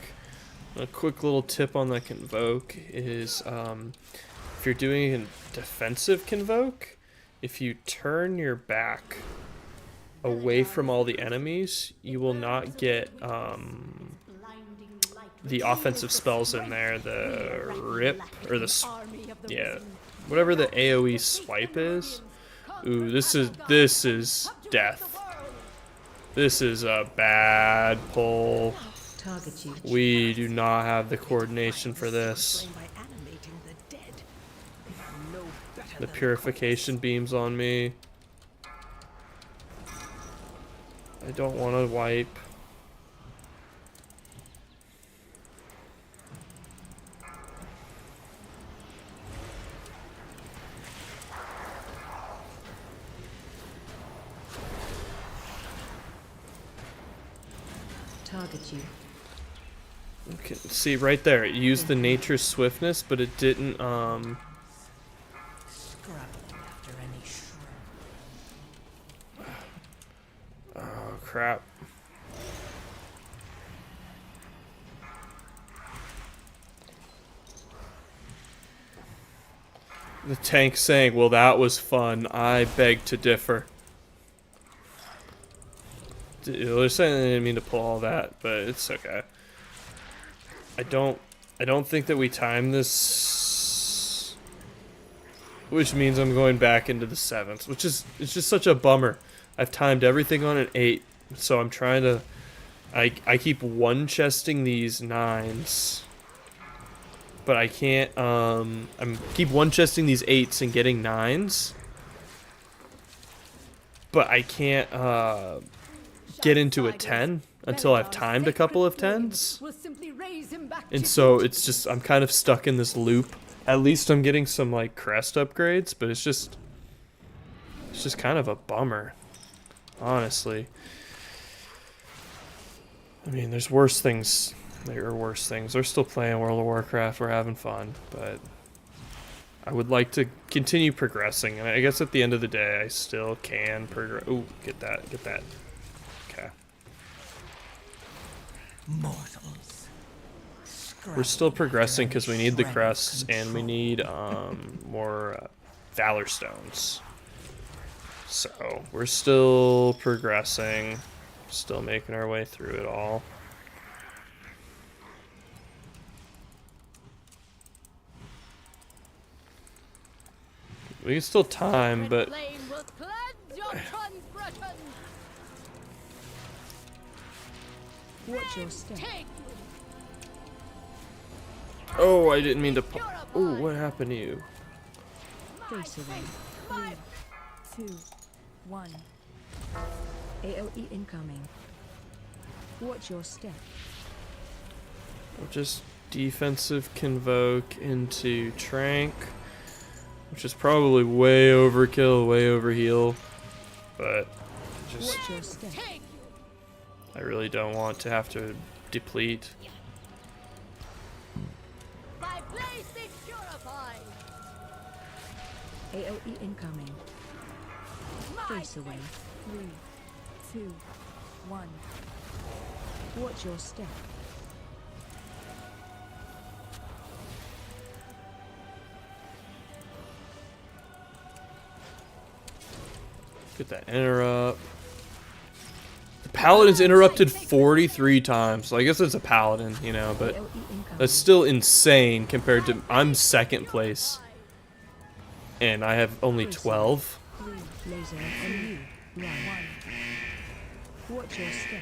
A quick little tip on the Convoke is if you're doing a defensive Convoke, if you turn your back away from all the enemies, you will not get the offensive spells in there. The rip or the whatever the AoE swipe is. Ooh, this is death. This is a bad pull. Target you. We do not have the coordination for this. The purification beams on me. I don't want to wipe. Target you. Okay, see right there, it used the nature's swiftness, but it didn't Scrubbing after any shroom. oh crap. The tank saying, well, that was fun. I beg to differ. They're saying they didn't mean to pull all that, but it's okay. I don't think that we timed this, which means I'm going back into the 7s, which is, it's just such a bummer. I've timed everything on an 8, so I'm trying to, I keep one-chesting these 9s, but I can't, I'm keep one-chesting these 8s and getting 9s, but I can't, get into a 10 until I've timed a couple of 10s. And so it's just, I'm kind of stuck in this loop. At least I'm getting some like crest upgrades, but it's just kind of a bummer, honestly. I mean, there's worse things. There are worse things. We're still playing World of Warcraft. We're having fun, but I would like to continue progressing. And I guess at the end of the day, I still can progress. Ooh, get that, get that. Okay. Mortals. We're still progressing because we need the crests and we need more Valor Stones. So we're still progressing, still making our way through it all. We can still time, but Watch your step. oh, I didn't mean to. Oh, what happened to you? Face away. 3, 2, 1. AOE incoming. Watch your step. We'll just defensive Convoke into Trank, which is probably way overkill, way overheal, but just Watch your step. I really don't want to have to deplete. My place be purified. AOE incoming. Face away. 3, 2, 1. Watch your step. Get that interrupt. The Paladin's interrupted 43 times. So I guess it's a Paladin, you know, but AOE incoming. that's still insane compared to I'm second place and I have only 12. 3. Laser on you. Run. 1. Watch your step.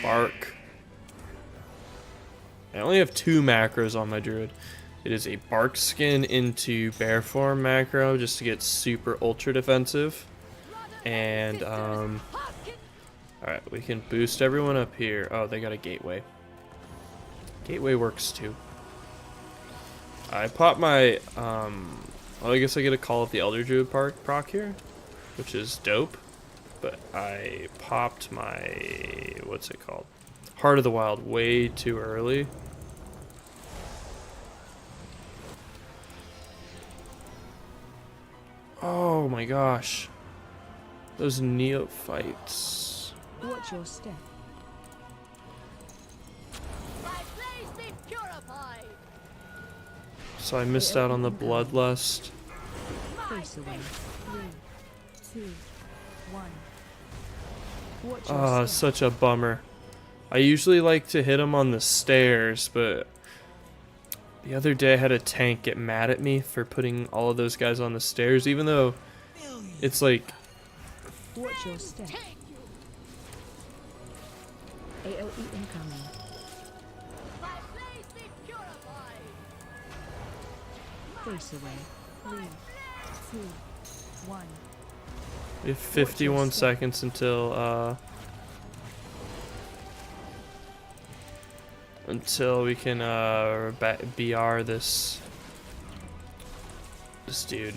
Bark. I only have 2 macros on my druid. It is a bark skin into bear form macro just to get super ultra defensive. And alright, we can boost everyone up here. Oh, they got a gateway. Gateway works too. I popped my well, I guess I get a call of the Elder Druid proc here, which is dope. But I popped my, what's it called? Heart of the Wild way too early. Oh my gosh. Those neophytes. Watch your step. My place be purified. So I missed out on the bloodlust. Face away. 3, 2, 1. Watch your Oh, step. such a bummer. I usually like to hit him on the stairs, but the other day I had a tank get mad at me for putting all of those guys on the stairs, even though it's like, Watch your step. AOE incoming. My place be purified. Face away. 3, 2, 1. we have 51 seconds until we can BR this dude,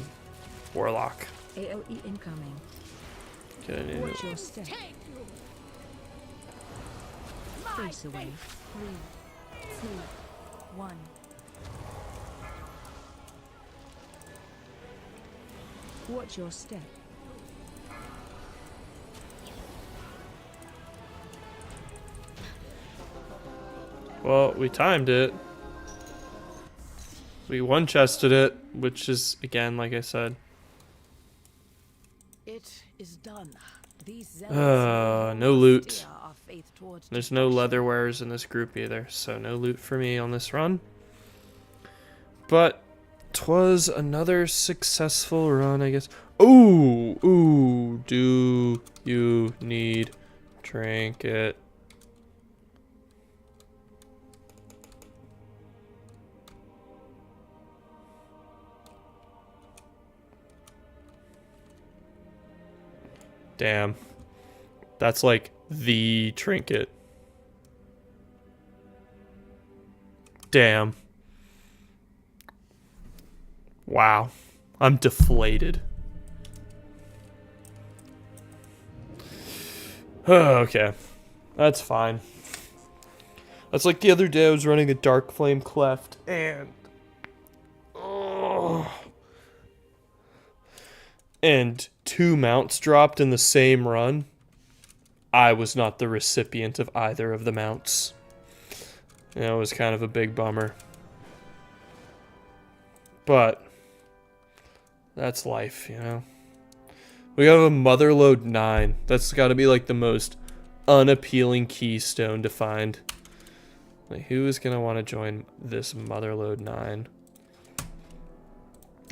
Warlock. AOE incoming. Get a new. Watch your step. Face away. 3, 2, 1. Watch your step. Well, we timed it. We one-chested it, which is, again, like I said. It is done. These No loot. There's no leatherwares in this group either, so no loot for me on this run. But 'twas another successful run, I guess. Ooh, do you need trinket? Damn. That's like the trinket. Damn. Wow. I'm deflated. Okay. That's fine. That's like the other day I was running a Dark Flame Cleft and... and 2 mounts dropped in the same run. I was not the recipient of either of the mounts. And it was kind of a big bummer. But that's life, you know. We got a Motherlode 9. That's got to be like the most unappealing keystone to find. Like, who is going to want to join this Motherlode 9?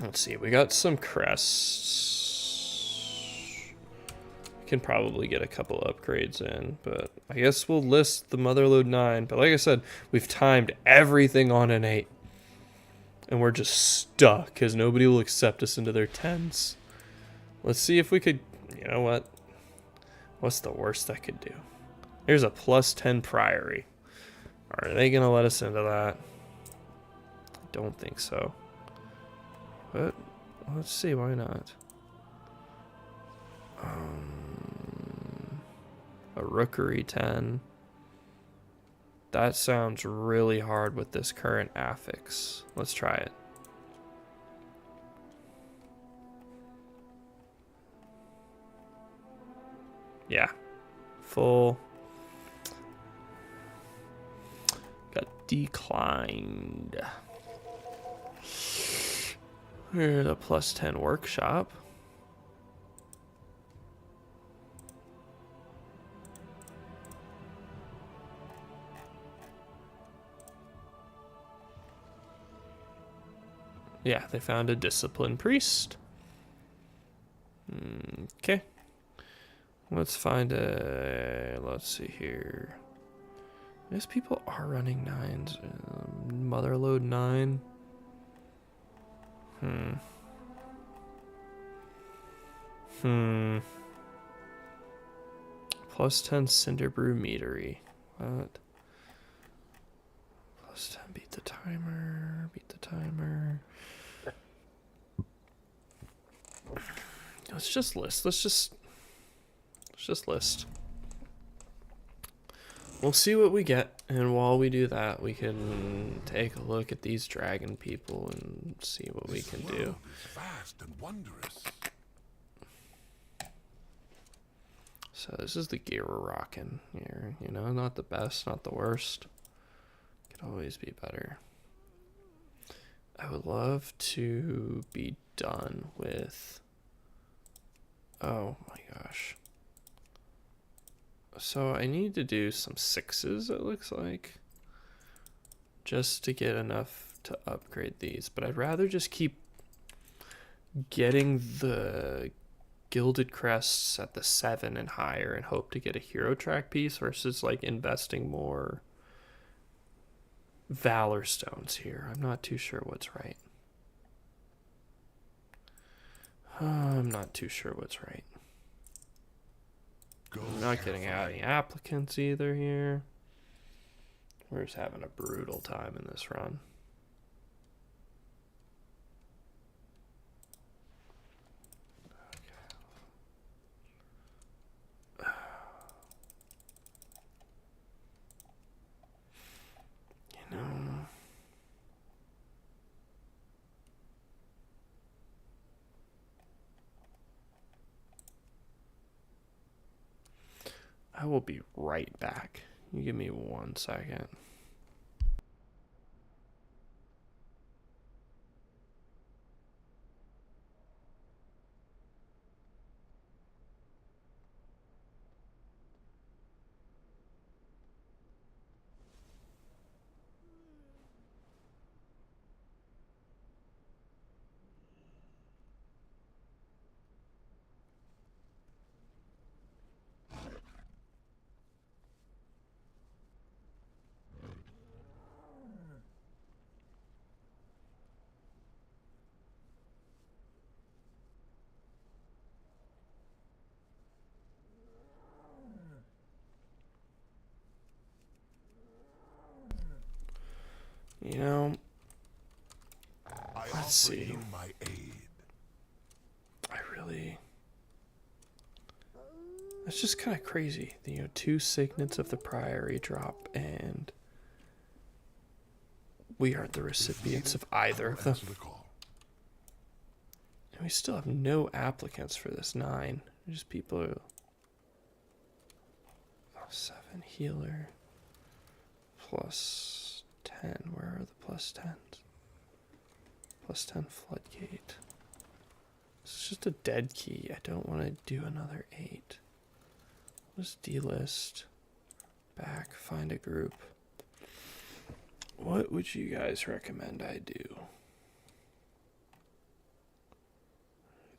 Let's see. We got some crests. Can probably get a couple upgrades in, but I guess we'll list the Motherlode 9. But like I said, we've timed everything on an 8. And we're just stuck because nobody will accept us into their 10s. Let's see if we could, you know what? What's the worst I could do? Here's a +10 Priory. Are they going to let us into that? I don't think so. But let's see, why not? A Rookery 10. That sounds really hard with this current affix. Let's try it. Yeah. Full. Got declined. Here's a +10 workshop. Yeah, they found a disciplined priest. Okay. Let's find a... Let's see here. I guess people are running 9s. Motherlode 9. +10 Cinderbrew Meadery. What? +10 beat the timer. Beat the timer. Let's just list. Let's just list. We'll see what we get, and while we do that, we can take a look at these dragon people and see what we can do. Vast and wondrous. So this is the gear we're rocking here. You know, not the best, not the worst. Could always be better. I would love to be done with... Oh my gosh. So I need to do some 6s, it looks like, just to get enough to upgrade these. But I'd rather just keep getting the gilded crests at the 7 and higher and hope to get a hero track piece versus like investing more valor stones here. I'm not too sure what's right. I'm not too sure what's right. I'm not getting out any applicants either here. We're just having a brutal time in this run. You know, I will be right back. You give me 1 second. You know, let's see. My aid. I really... It's just kind of crazy. You know, 2 signets of the Priory drop, and we aren't the recipients of either of them. And we still have no applicants for this 9. Just people who... Oh, 7 healer. Plus 10. Where are the plus 10s? Plus 10 floodgate. It's just a dead key. I don't want to do another 8. Let's delist. Back. Find a group. What would you guys recommend I do?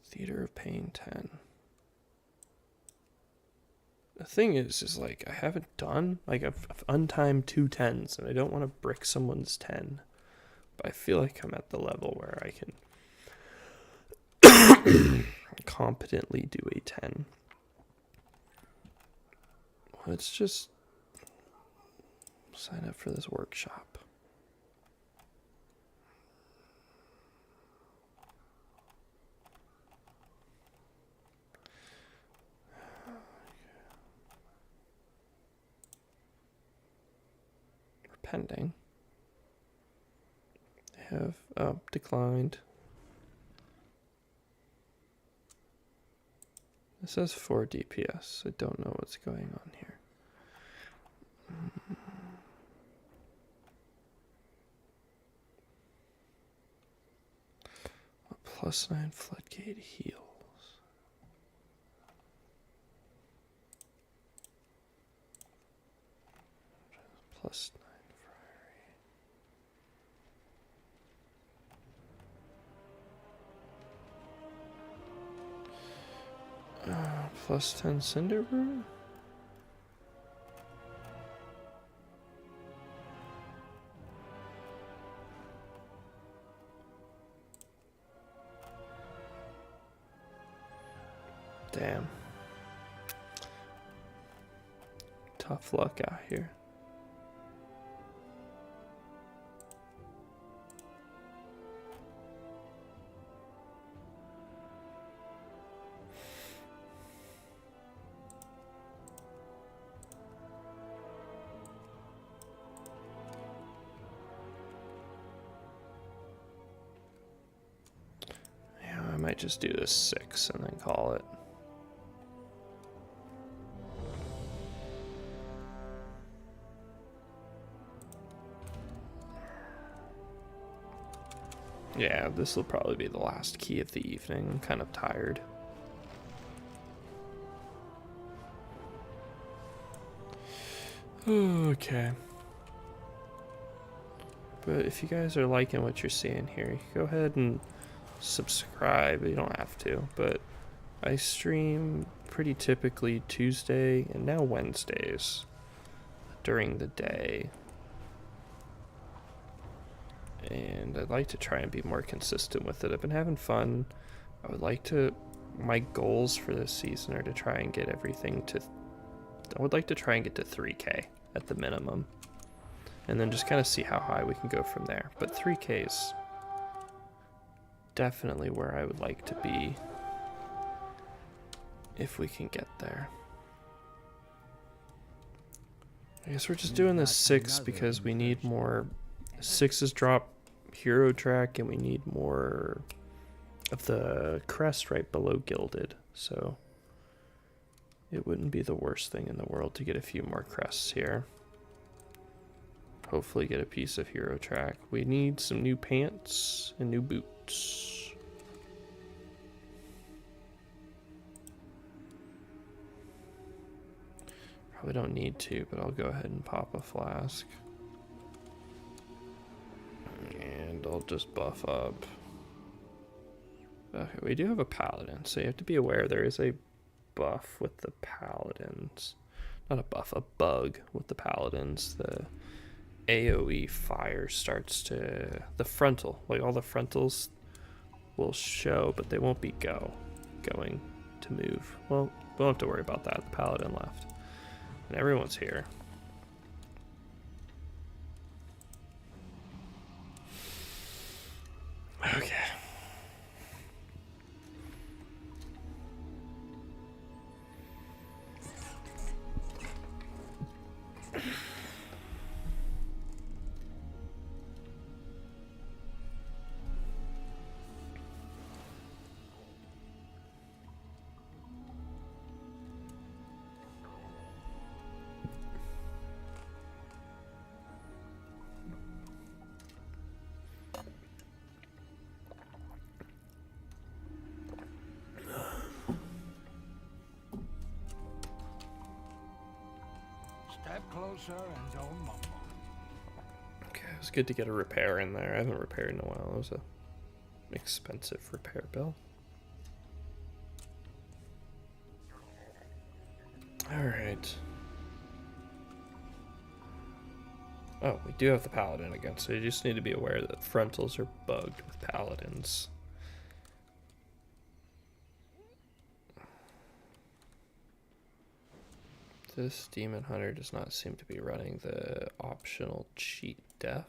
Theater of Pain 10. The thing is like, I haven't done, like, I've untimed 2 10s, and I don't want to brick someone's 10. But I feel like I'm at the level where I can competently do a 10. Let's just sign up for this workshop. Pending. They have declined. It says 4 DPS. I don't know what's going on here. A +9 floodgate heals. +9 +10 Cinder Brew? Damn. Tough luck out here. I might just do this 6 and then call it. Yeah, this will probably be the last key of the evening. I'm kind of tired. Okay. But if you guys are liking what you're seeing here, go ahead and subscribe. You don't have to, but I stream pretty typically Tuesday and now Wednesdays during the day. And I'd like to try and be more consistent with it. I've been having fun. I would like to, my goals for this season are to try and get everything to, I would like to try and get to 3K at the minimum. And then just kind of see how high we can go from there. But 3K is definitely where I would like to be if we can get there. I guess we're just doing this 6 because we need more. 6s drop hero track and we need more of the crest right below gilded. So it wouldn't be the worst thing in the world to get a few more crests here. Hopefully get a piece of hero track. We need some new pants and new boots. Probably don't need to, but I'll go ahead and pop a flask. And I'll just buff up. Okay, we do have a paladin, so you have to be aware there is a buff with the paladins. Not a buff, a bug with the paladins. The AoE fire starts to, the frontal, like all the frontals will show, but they won't be going to move. Well, we don't have to worry about that. The paladin left. And everyone's here. Okay. Step closer and don't mumble. Okay, it was good to get a repair in there. I haven't repaired in a while. It was a expensive repair bill. Alright. Oh, we do have the paladin again, so you just need to be aware that frontals are bugged with paladins. This demon hunter does not seem to be running the optional cheat def.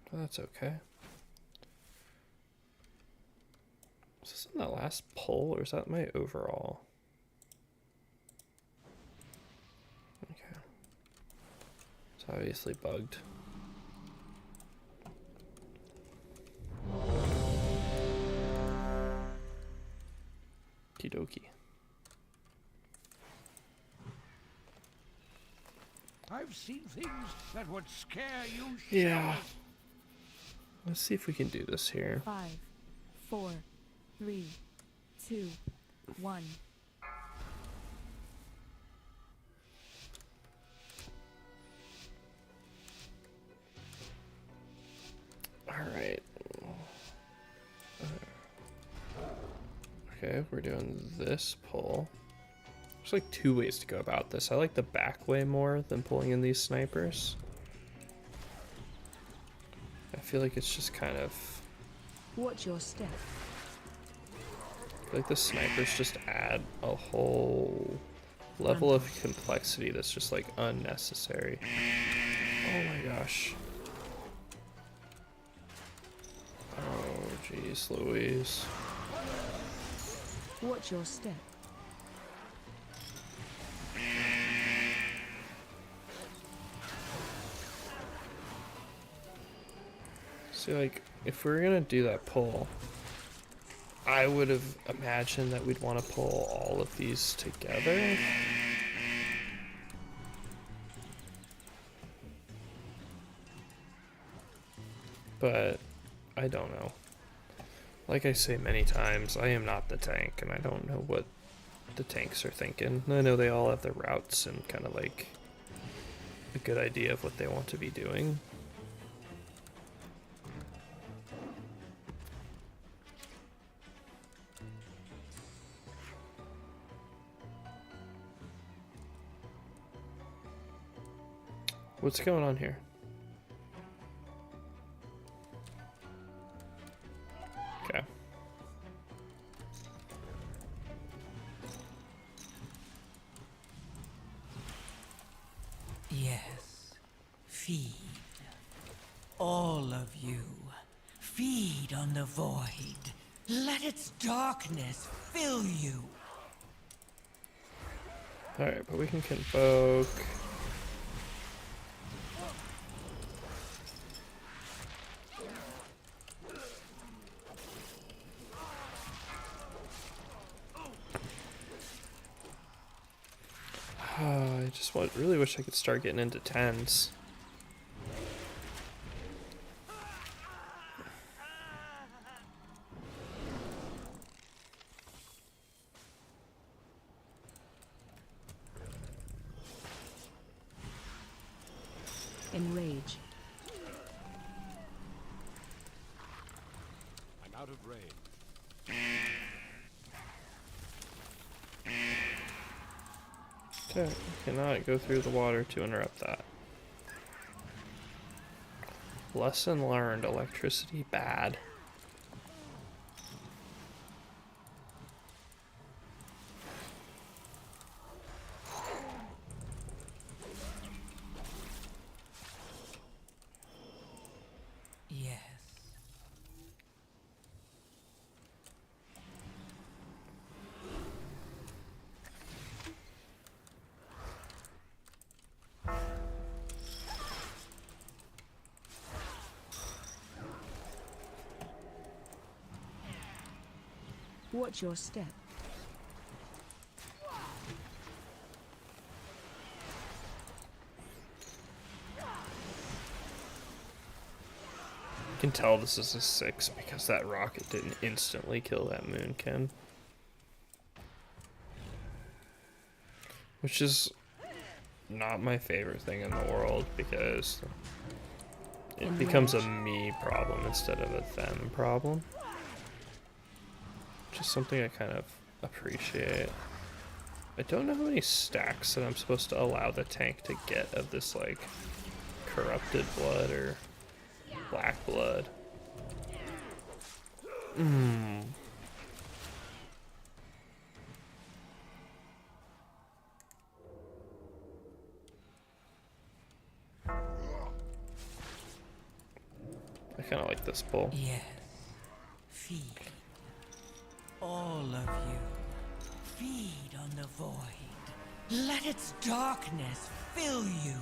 Well, that's okay. Is this in that last pull, or is that my overall? Okay. It's obviously bugged. Okie dokie. I've seen things that would scare you. Yeah. Let's see if we can do this here. 5, 4, 3, 2, 1. Alright. Okay, we're doing this pull. There's like 2 ways to go about this. I like the back way more than pulling in these snipers. I feel like it's just kind of... Watch your step. I feel like the snipers just add a whole level of complexity that's just like unnecessary. Oh my gosh. Oh jeez Louise. Watch your step. See, like, if we were gonna do that pull, I would have imagined that we'd want to pull all of these together. but I don't know. Like I say many times, I am not the tank, and I don't know what the tanks are thinking. I know they all have their routes and kind of like a good idea of what they want to be doing. What's going on here? Okay. Yes. Feed. All of you. Feed on the void. Let its darkness fill you. Alright, but we can convoke. I just really wish I could start getting into 10s. Enrage. I'm out of range. Okay, cannot go through the water to interrupt that. Lesson learned, electricity bad. Yes. Watch your step. You can tell this is a 6 because that rocket didn't instantly kill that Moonkin. Which is not my favorite thing in the world because it becomes a me problem instead of a them problem. Which is something I kind of appreciate. I don't know how many stacks that I'm supposed to allow the tank to get of this like corrupted blood or black blood. I kind of like this pull. Yes. Feed. All of you. Feed on the void. Let its darkness fill you.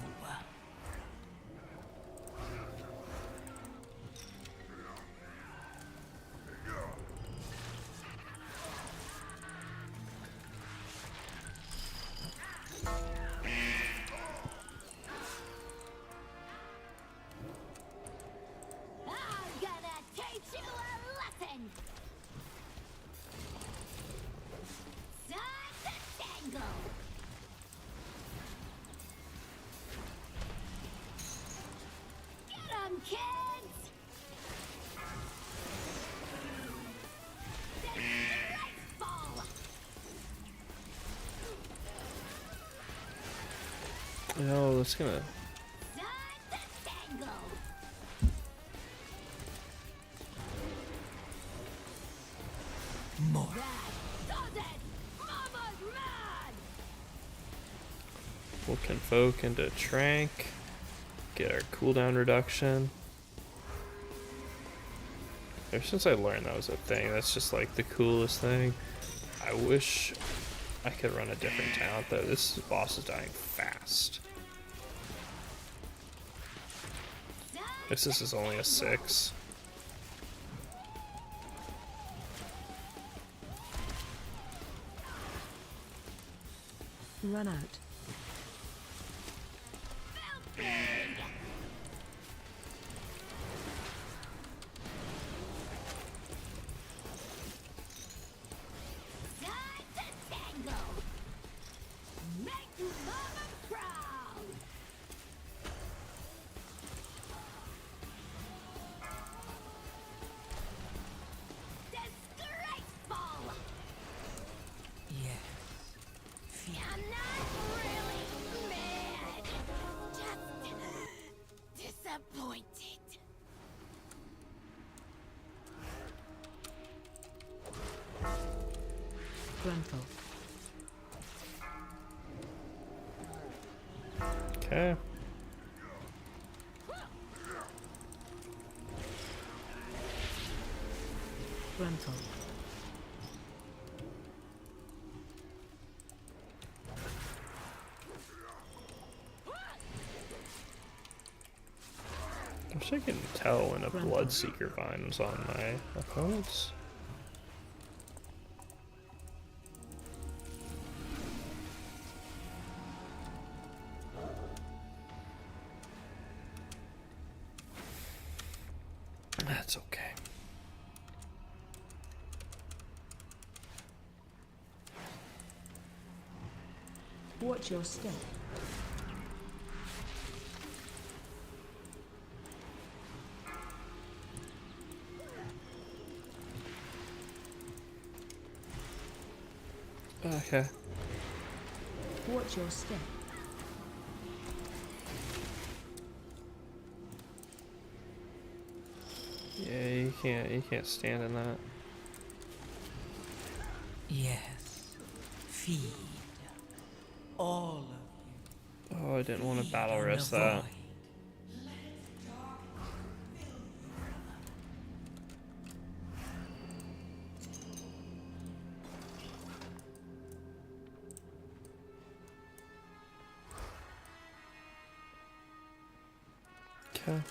I'm gonna teach you a lesson! Time to tango! Get 'em, kids! Disgraceful! No, that's gonna. Time to tango! More. That does it! Mama's mad! We'll convoke into Trank. Get our cooldown reduction. Ever since I learned that was a thing, that's just like the coolest thing. I wish I could run a different talent though. This boss is dying fast. This is only a 6. Run out. Gruntle. Okay. Gruntle. I wish I could tell when a Bloodseeker Vine was on my opponents. That's okay. Watch your step. Okay. Watch your step. Yeah, you can't stand in that. Yes. Feed. All of you. Oh, I didn't want to Feed battle on the rest that. void. Let its darkness fill you. Okay.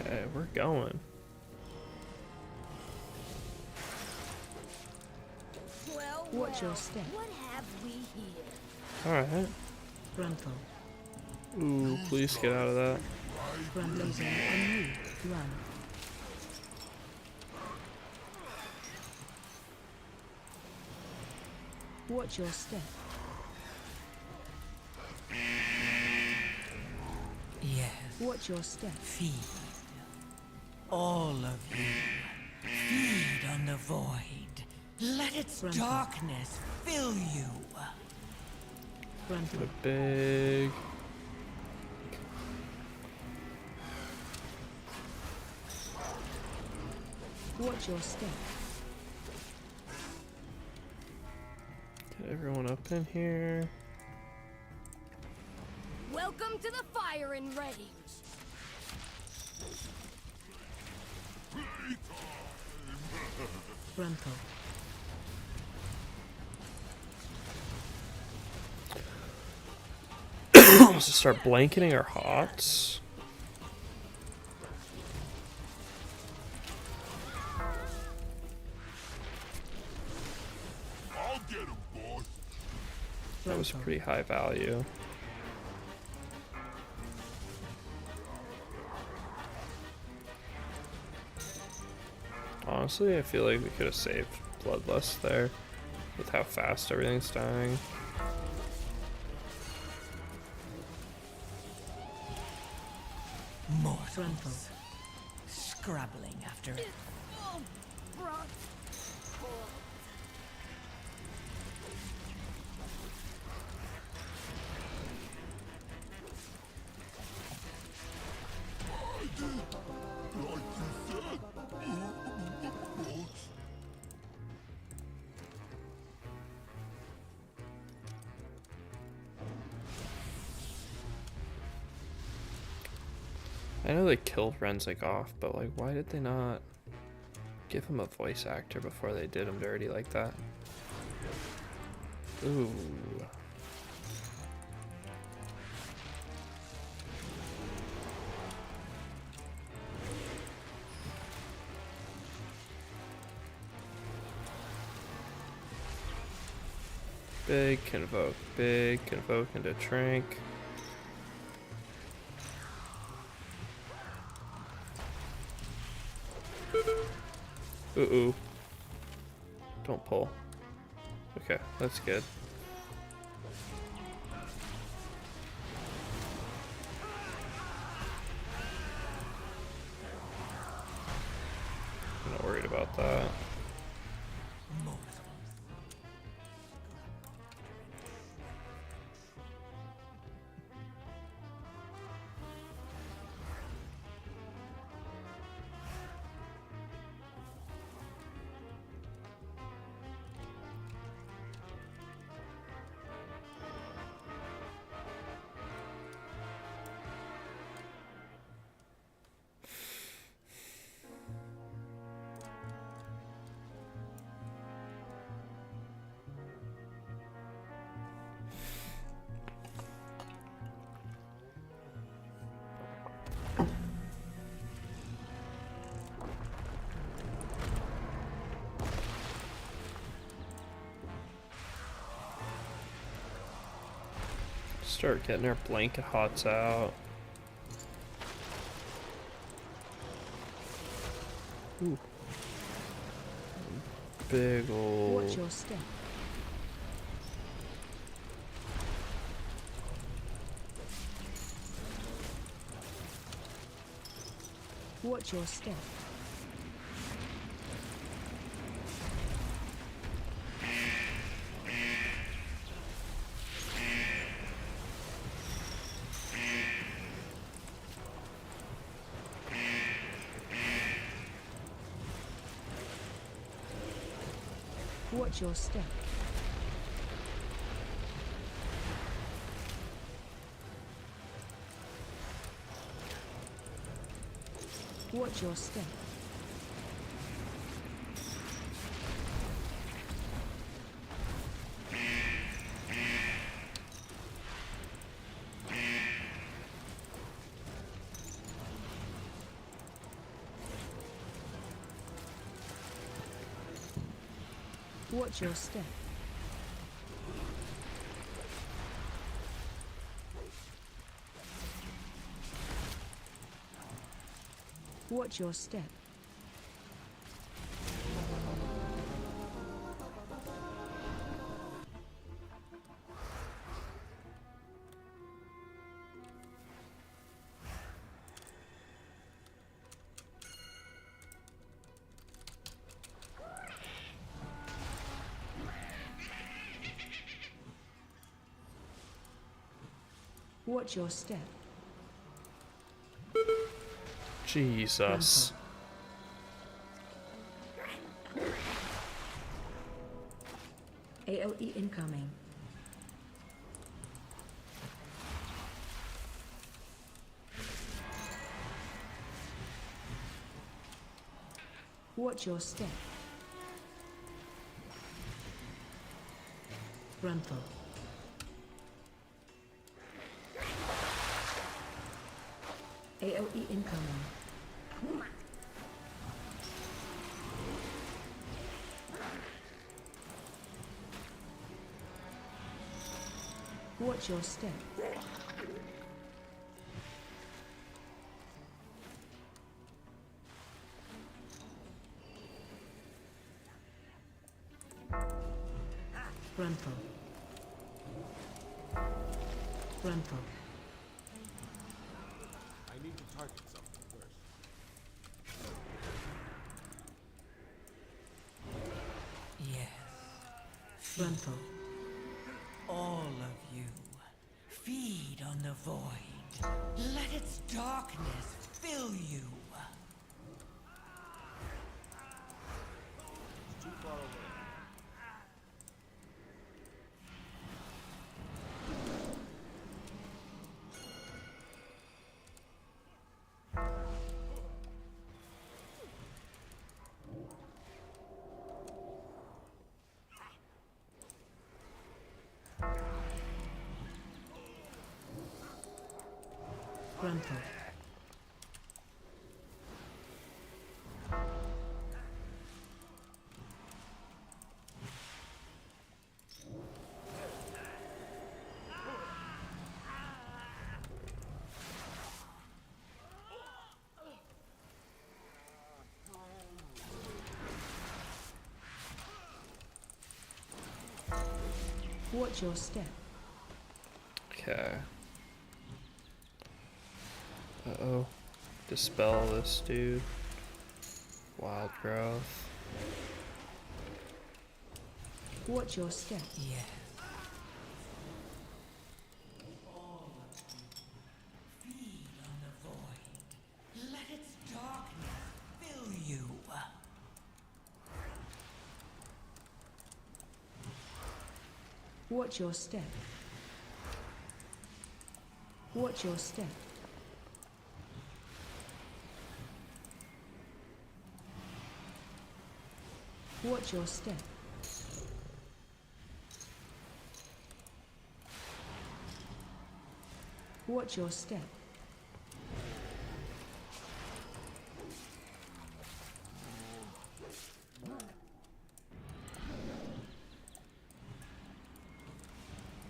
Okay, we're going. Well, Watch your well, step. what have we here? Alright. Gruntle. Ooh, please get out of that. Gruntling's on you. Run. Watch your step. Yes. Watch your step. Feed. All of you. Feed on the void. Let its Gruntle. darkness fill you. Gruntle. The big. Watch your step. Get everyone up in here. Welcome to the firing range. Gruntle. Let's just start blanketing our hots. I'll get him, boss. That was pretty high value. Honestly, I feel like we could have saved Bloodlust there with how fast everything's dying. Mortals. Scrabbling after it. Oh, brought. Like you said. Boss. I know they killed Renzik off, but like, why did they not give him a voice actor before they did him dirty like that? Ooh. big, convoke big, convoke into Trank. Ooh. Don't pull. Okay, that's good. I'm not worried about that. Start getting our blanket hots out. Ooh. Big ol'. Watch your step. Watch your step. Watch your step. Watch your step. Watch your step. Watch your step. Watch your step. Jesus. AOE incoming. Watch your step. Frontal. AOE incoming. Watch your step. Frontal. Frontal. I need to target something first. Yes. Frontal. All of you. Feed on the void. Let its darkness fill you. It's too far away. Frontal. Watch your step. Okay. Uh-oh. Dispel this dude. Wild growth. Watch your step. Yeah. Feed on the void. Let its darkness fill you. Watch your step. Watch your step. Watch your step. Watch your step.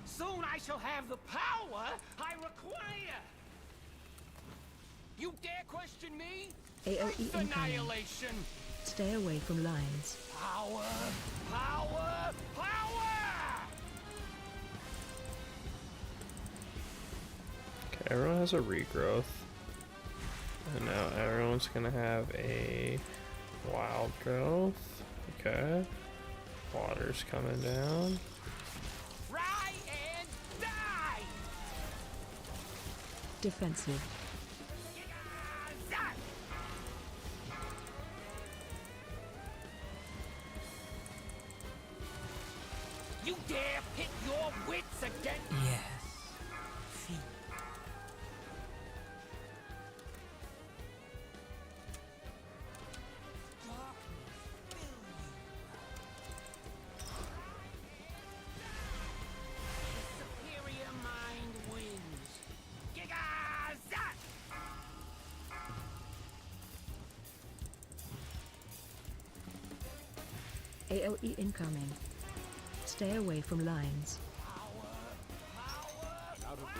Soon I shall have the power I require. You dare question me? AOE Face incoming. annihilation. Stay away from lines. Power, power, power! Okay, everyone has a regrowth. And now everyone's gonna have a wild growth. Okay. Water's coming down. Try and die! Defensive. You dare pit your wits against... Yes. Feed. Darkness fill you. Superior mind wins. Giga-zat! AOE incoming. Stay away from lines. Out of range.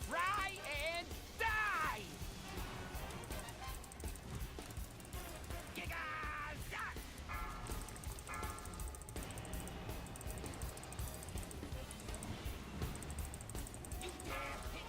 Try and die! Giga-zat! You dare pit...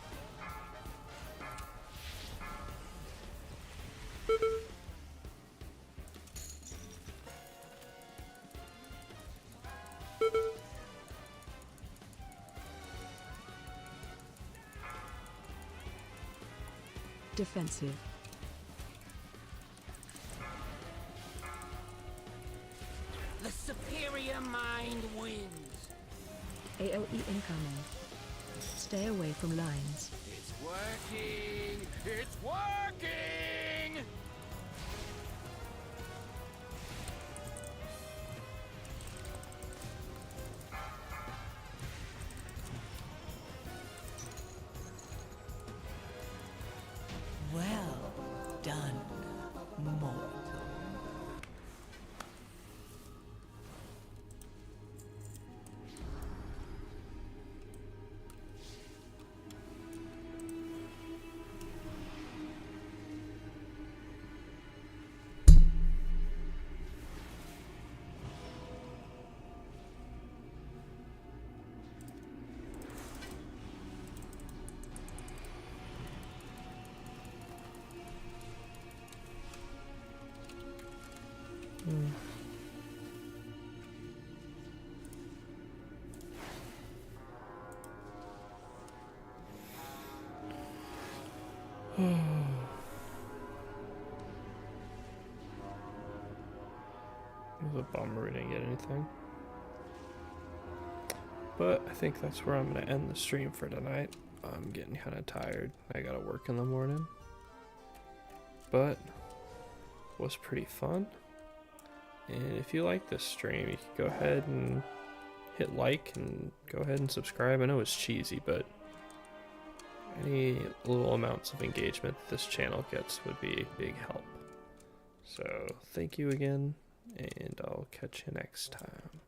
Defensive. The superior mind wins. AOE incoming. Stay away from lines. It's working! It's working! Well done, mortal. It was a bummer we didn't get anything. But I think that's where I'm going to end the stream for tonight. I'm getting kind of tired. I got to work in the morning. But was pretty fun. And if you like this stream, you can go ahead and hit like and go ahead and subscribe. I know it's cheesy, but any little amounts of engagement this channel gets would be a big help. So thank you again, and I'll catch you next time.